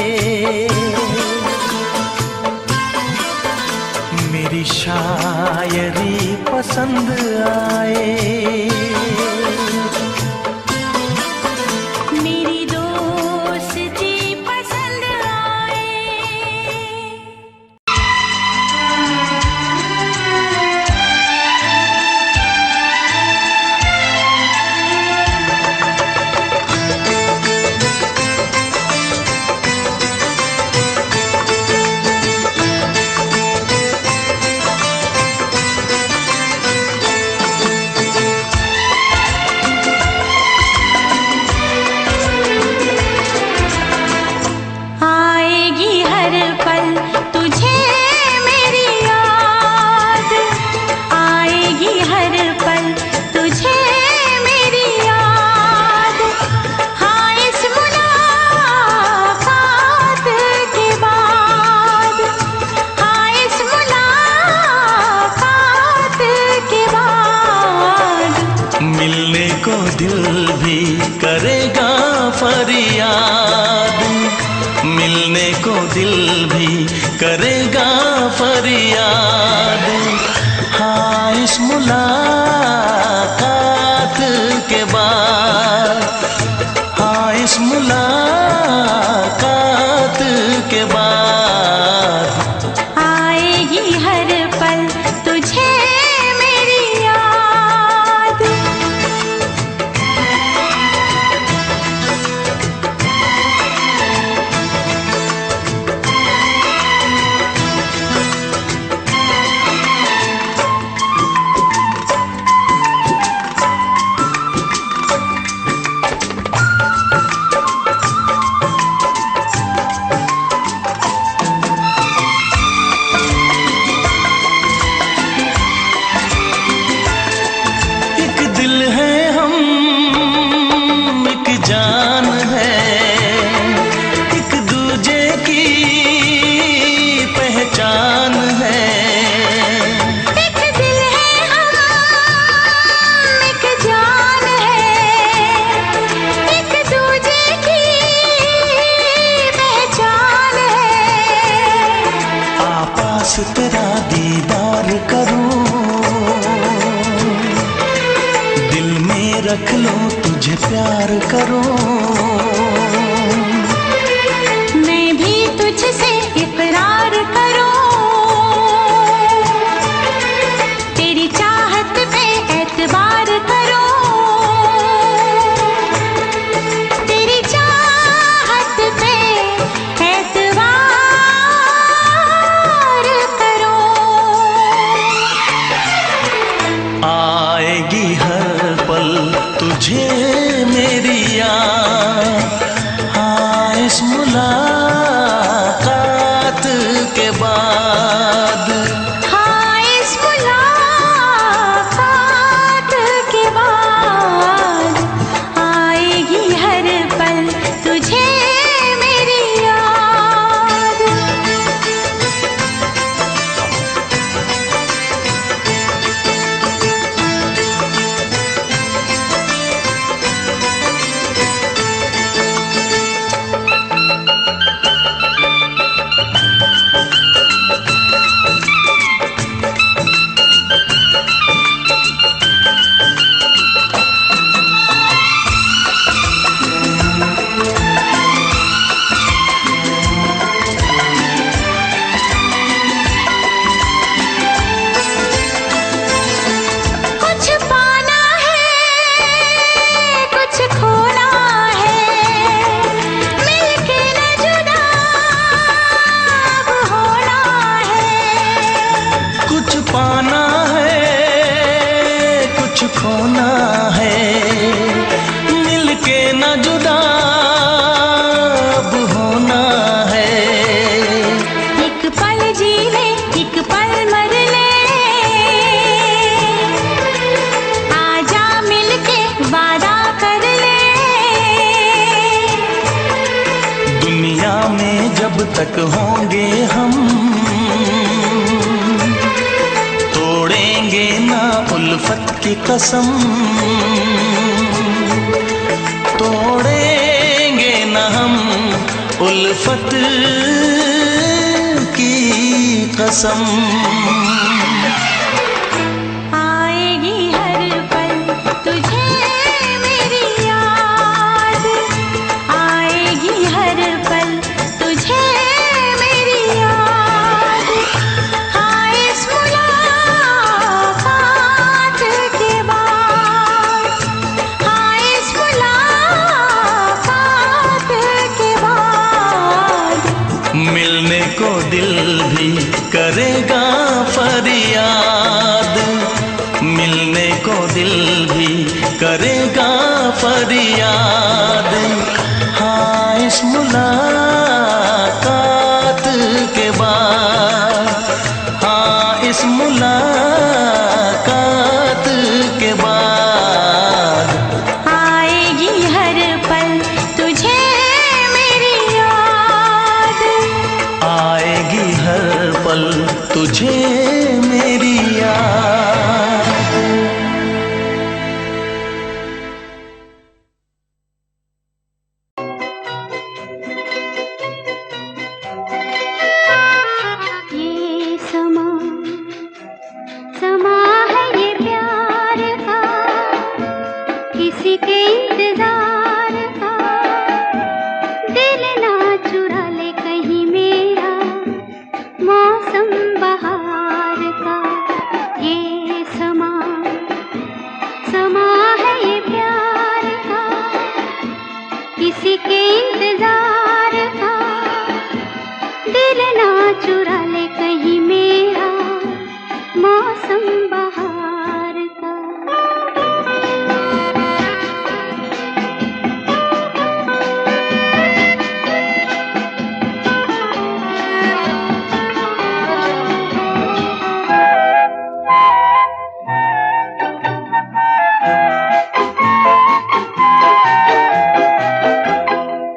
मेरी शायरी पसंद आए, मेरी दोस्ती पसंद आए। आएगी हर पल तुझे मेरी याद, आएगी हर पल तुझे मेरी याद। हाँ इस मुलाकात के बाद, हाँ इस मुलाकात के बाद मिलने को दिल भी करेगा फरियाद, मिलने को दिल भी करेगा फरियाद। हाँ इस मुलाकात के बाद, हाँ इस मुलाकात के बाद आएगी हर पल तुझे मेरी याद। एक दिल है हम, एक जान है, एक दूजे की पहचान है। एक दिल है हम, एक जान है, एक दूजे की पहचान है। आपास तेरा दीदार करूं, दिल में रख लो तुझे प्यार करूं, मैं भी तुझसे इकरार करूं, तेरी चाहत पे एतबार करूं, तेरी चाहत पे एतबार करूं। आएगी हर पल तुझे मेरी याद। हाँ इस मुलाकात के बाद, हाँ इस मुलाकात के बाद आएगी हर पल तुझे मेरी याद। कुछ पाना है, कुछ खोना है, मिलके न जुदा अब होना है। कुछ पाना है, कुछ खोना है, मिलके न जुदा अब होना है। एक पल जी ले, एक पल मर ले, आजा मिलके वादा कर ले। दुनिया में जब तक तक होंगे हम, तोड़ेंगे ना उल्फत की कसम, तोड़ेंगे ना हम उल्फत की कसम। आएगी हर पल तुझे मेरी याद, आएगी हर पल तुझे मेरी याद। हाँ इस मुलाकात के बाद, हाँ इस मुलाकात के बाद मिलने को दिल भी करेगा फरियाद, मिलने को दिल भी करेगा फरियाद। हाँ इस मुलाकात के बाद, हाँ इस मुलाकात के बाद आएगी हर पल तुझे मेरी याद, आएगी हर पल तुझे मेरी याद। ये समा समा है ये प्यार का, किसी के इंतजार का। दिल ना चुरा ले कहीं मेरा मौसम बहार का। ये समा समा है ये प्यार का, किसी के इंतजार का। दिल ना चुरा ले कहीं मेरा मौसम बहार का।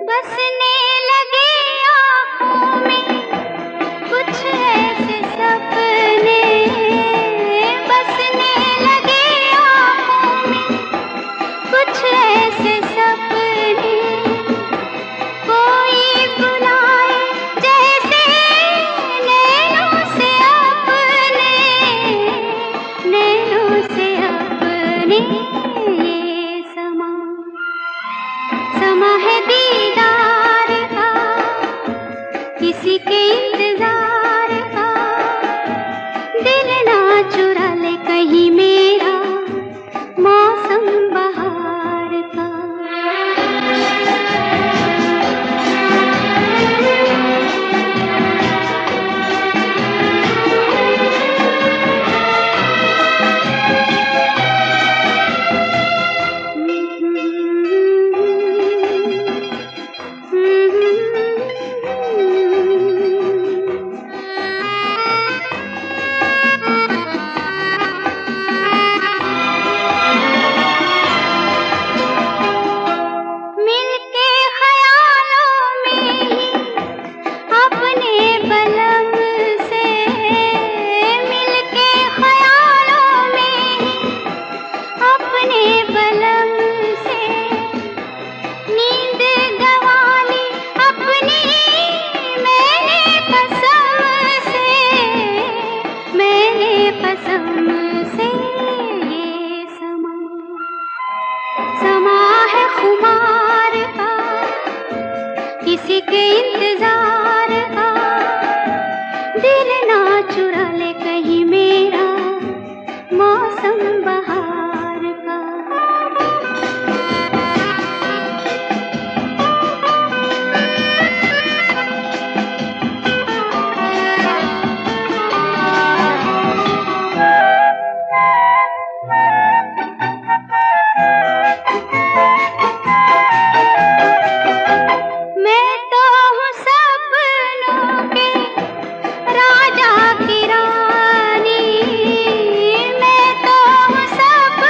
बसने लगे आँखों में कुछ ऐसे सपने, बसने लगे आँखों में कुछ ऐसे सपने। कोई बुलाए जैसे नैनों से अपने, नैनों से अपने। ये समा समा है दीदार का, किसी के इंतजार का। दिल ना चुरा ले कहीं मेरा मौसम बहार का। मिलके ख्यालों में ही अपने बलम से, मिलके ख्यालों में ही अपने बलम से। नींद गंवा ली अपनी मैंने कसम से, मैंने कसम से। ये समा समा है खुमार का, किसी के इंतजार का। दिल ना चुरा ले कहीं मेरा मौसम बहार का। मैं तो हूँ सपनों के राजा की रानी, मैं तो हूँ सब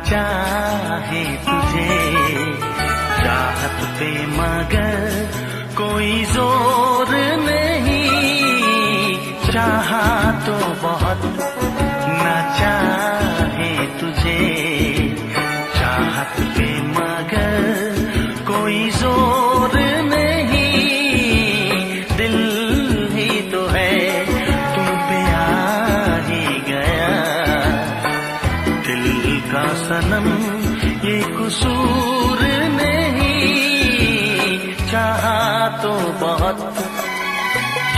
चाहे तुझे चाहत पे मगर कोई जोर नहीं, चाहा तो बहुत ना चाहे तुझे चाहत पे मगर कोई जोर नहीं, दिल ही तो है तुम पे आ ही गया, दिल का सनम ये कसूर नहीं, चाहा तो बहुत,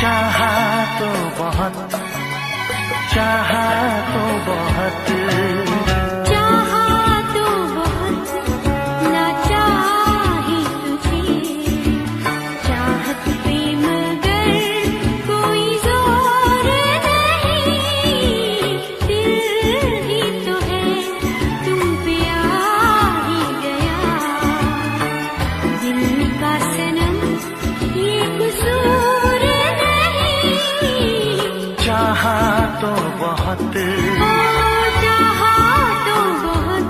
चाहा तो बहुत, चाहा तो बहुत, चाहा तो बहुत ना चाहे तुझे चाहत पे मगर कोई जोर नहीं, दिल ही तो है तुम पे आ ही गया, दिल का सनम ये कसूर नहीं, चाहा तो बहुत, चाहा तो बहुत।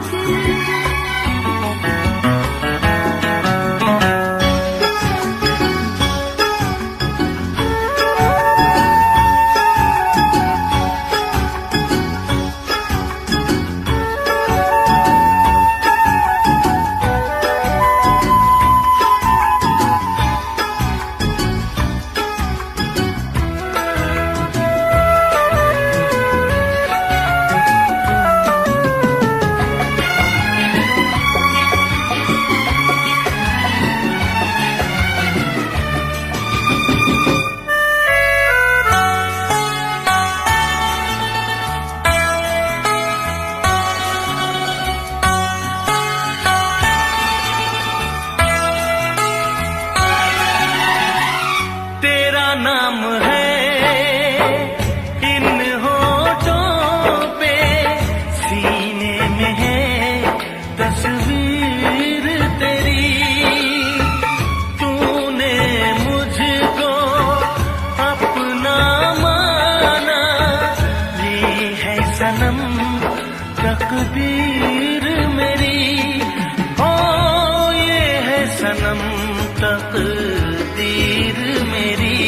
तेरा नाम है इन होठों पे, सीने में है तस्वीर तेरी, तूने मुझको अपना माना, ये है सनम तकदीर मेरी, ओ ये है सनम तकदीर मेरी,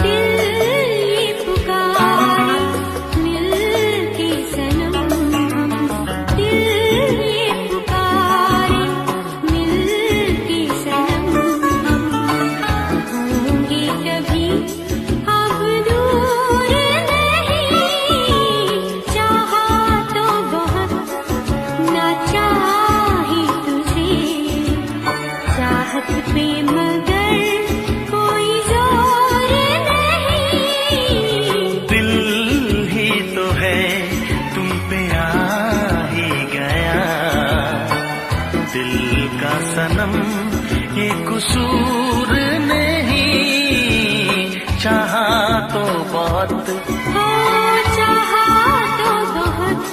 दिल ये पुकारे मिलके सनम हम, दिल ये पुकारे मिलके सनम हम, होंगे कभी अब दूर नहीं, चाहा तो बहुत ना चाहे तुझे चाहत पे मगर कोई जोर नहीं, दिल ही तो है तुम पे आ ही गया, दिल का सनम ये कसूर नहीं, चाहा तो बहुत, हो चाहा तो बहुत।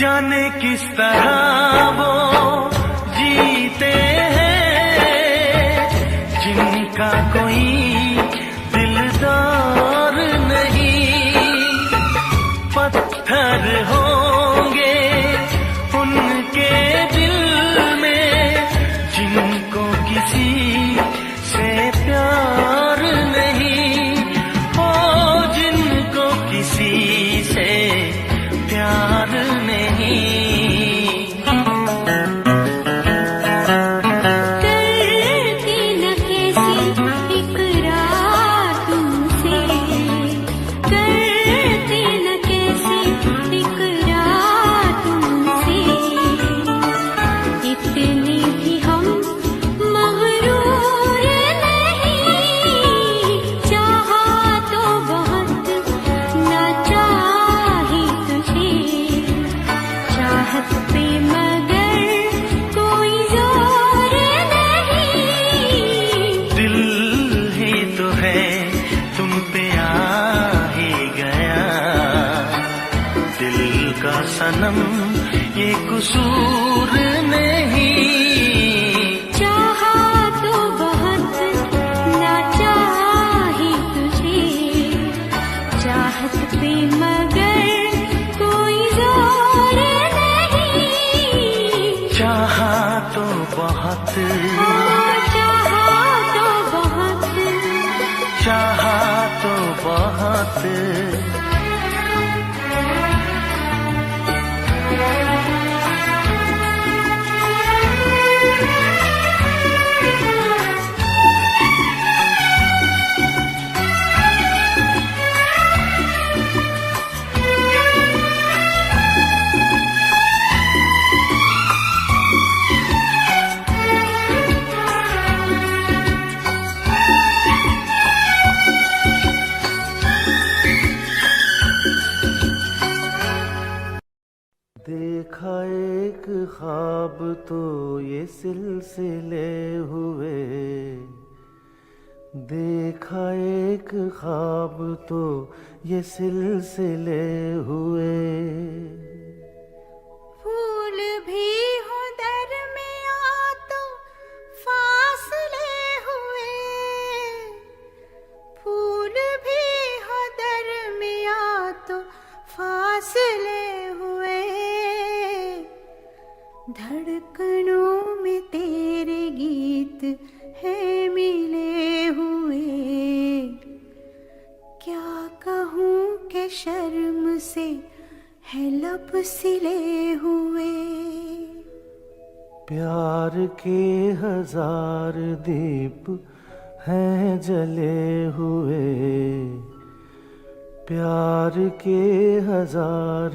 जाने किस तरह वो जीते हैं जिनका कोई दिलदार नहीं, पत्थर होंगे उनके दिल में जिनको किसी से प्यार नहीं, ओ जिनको किसी से प्यार नहीं, सनम ये कसूर नहीं। चाहा तो बहुत ना चाही तुझे, चाहत पे मगर कोई जोर नहीं। चाहा तो बहुत, चाहा तो बहुत, चाहा तो बहुत। देखा एक ख्वाब तो ये सिलसिले हुए, देखा एक ख्वाब तो ये सिलसिले हुए। फूल भी हो दरमियां तो फासले हुए, फूल भी हो दरमियां तो फासले हुए। धड़कनों में तेरे गीत है मिले हुए। क्या कहूँ कि शर्म से है लब सिले हुए। प्यार के हजार दीप हैं जले हुए, प्यार के हजार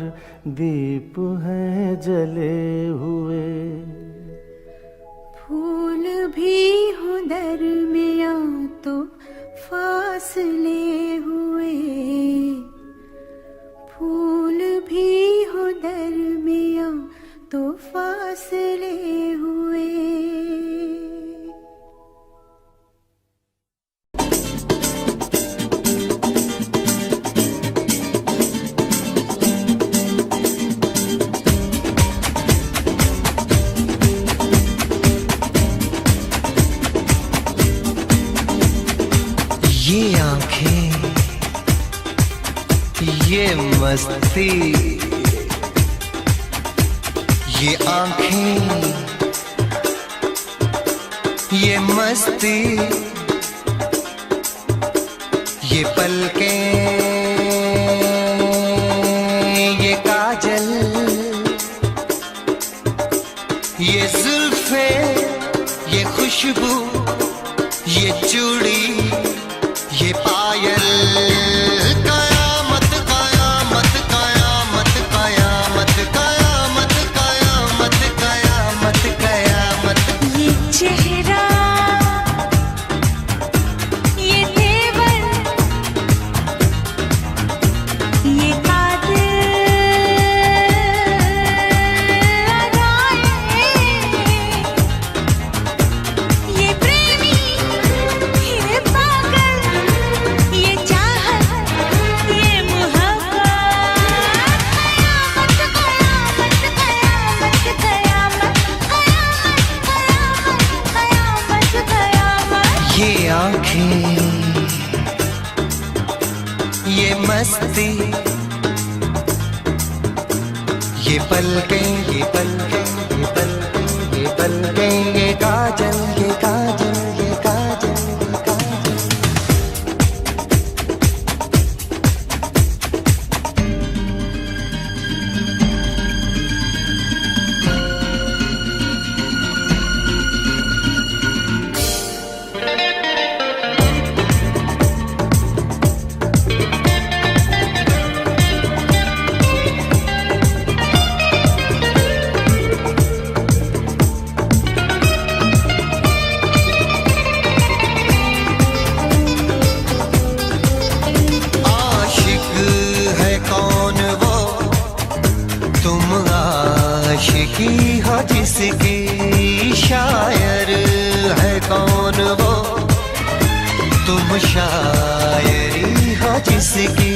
दीप हैं जले हुए। फूल भी हो दरमियां तो फासले हुए, फूल भी हो दरमियां तो फासले हुए। ये आंखें, ये मस्ती, ये आंखें, ये मस्ती, ये पलकें, ये काजल, ये जुल्फे, ये खुशबू, ये चूड़ी, ये पायल। कयामत कयामत कयामत कयामत कयामत कयामत कयामत कयामत। ये चेहरा, ये तेवर, ये ये प्रेमी, ये पागल, ये चाहत, ये मोहब्बत। कयामत कयामत कयामत कयामत कयामत कयामत। ये आंखें, ये मस्ती, ये पलकें, ये पलकें, ये पलकें, ये पलकें, ये काजल, ये काजल, ये काजल, ये काजल। आशिकी हो जिसकी, शायर है कौन वो, तुम शायरी हो जिसकी।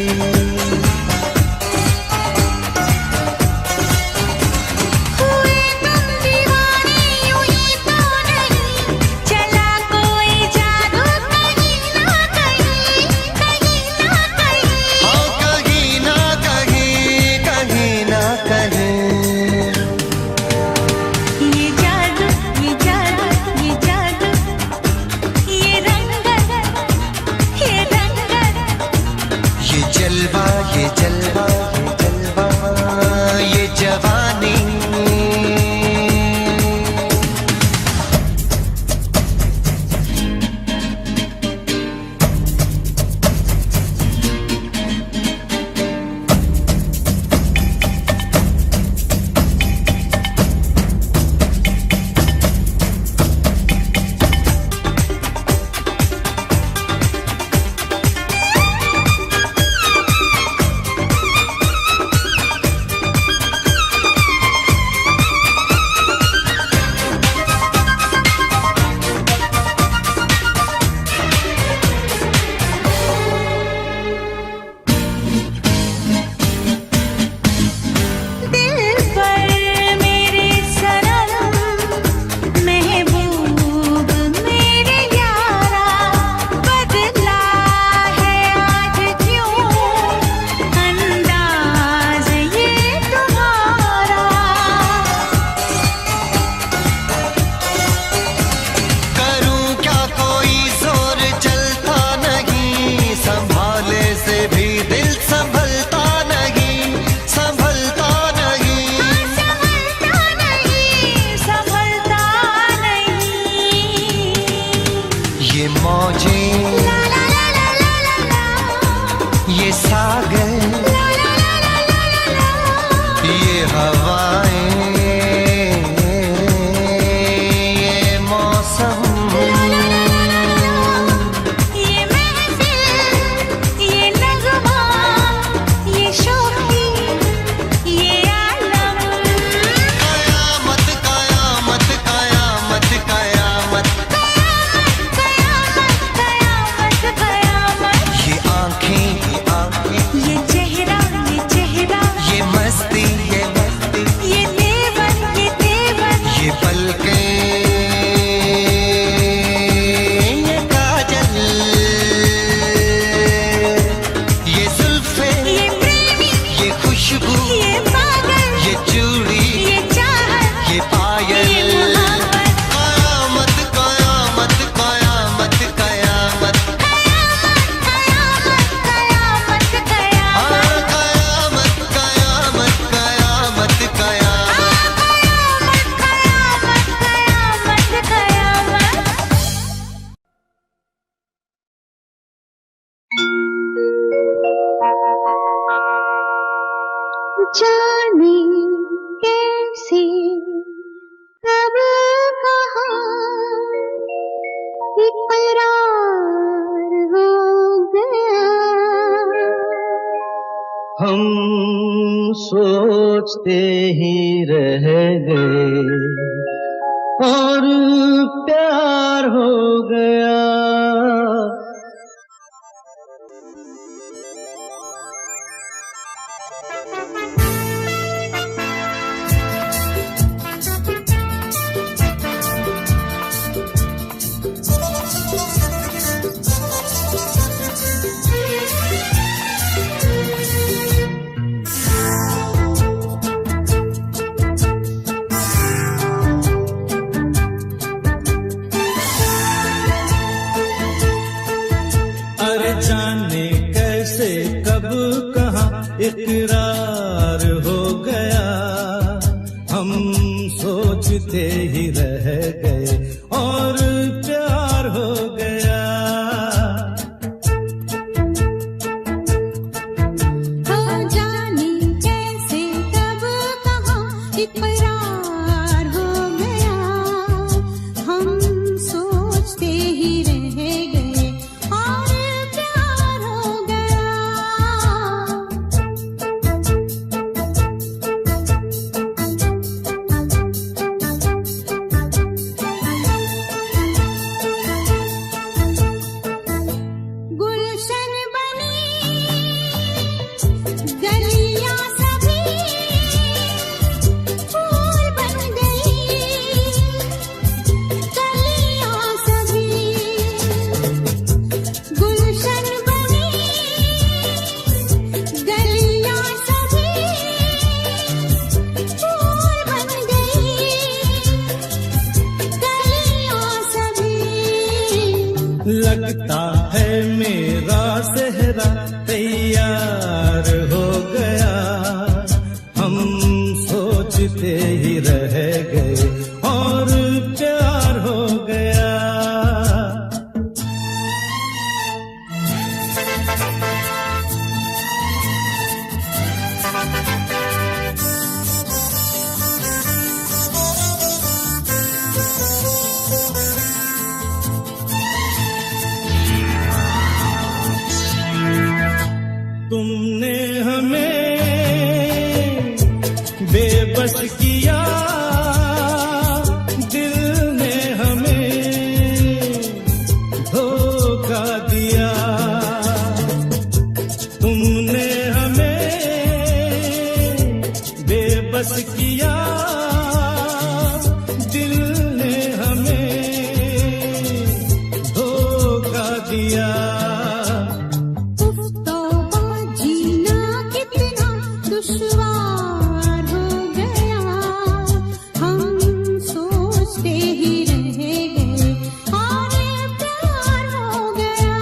ये मौजें, ये सागर, ये हवाएं, ये मौसम, ये महफिल, ये नगमा, ये शोखी, ये आलम। कयामत कयामत कयामत कयामत, कयामत कयामत कयामत। ये आंखें, ये आंखें, ये चेहरा, ये चेहरा, ये मस्ती, ये मस्ती, ये देवन, ये देवन। ये पलकें, ये काजल, ये जुल्फे, ये प्रेमी, ये खुशबू, ये पागल, ये चूड़ी, ये चाहत, ये पायल। ये मोहब्बत। कयामत कयामत कयामत कयामत, कयामत कयामत कयामत। हाँ, कयामत कयामत कयामत कयामत। कयामत कयामत। जाने कैसे कब कहाँ इकरार हो गया। हम सोचते ही रह गए और प्यार हो गया। अरे जाने कैसे कब कहाँ इकरार हो गया। हम सोचते ही रह गए और प्यार हो गया। हो जाने कैसे कब कहाँ इकरार हो गया। हम सोचते ही रह गए और प्यार हो गया। गुलशन बनी गलियां सभी फूल बन गई। गलियां सभी गुलशन बनी गलियां सभी फूल बन गई। गलियां सभी लगता है मेरा सेहरा तैयार हो गया। हम सोचते ही रह गए और प्यार हो गया। तुमने हमें बेबस किया, दिल ने हमें धोखा दिया। तुमने हमें बेबस किया, दिल ने हमें धोखा दिया। तौबा जीना कितना दुश्वार हो गया। हम सोचते ही रह गए और प्यार हो गया।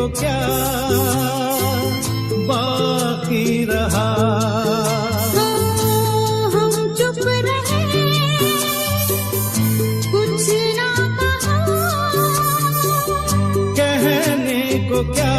को क्या बाकी रहा। हम चुप रहे, कुछ ना कहा, कहने को क्या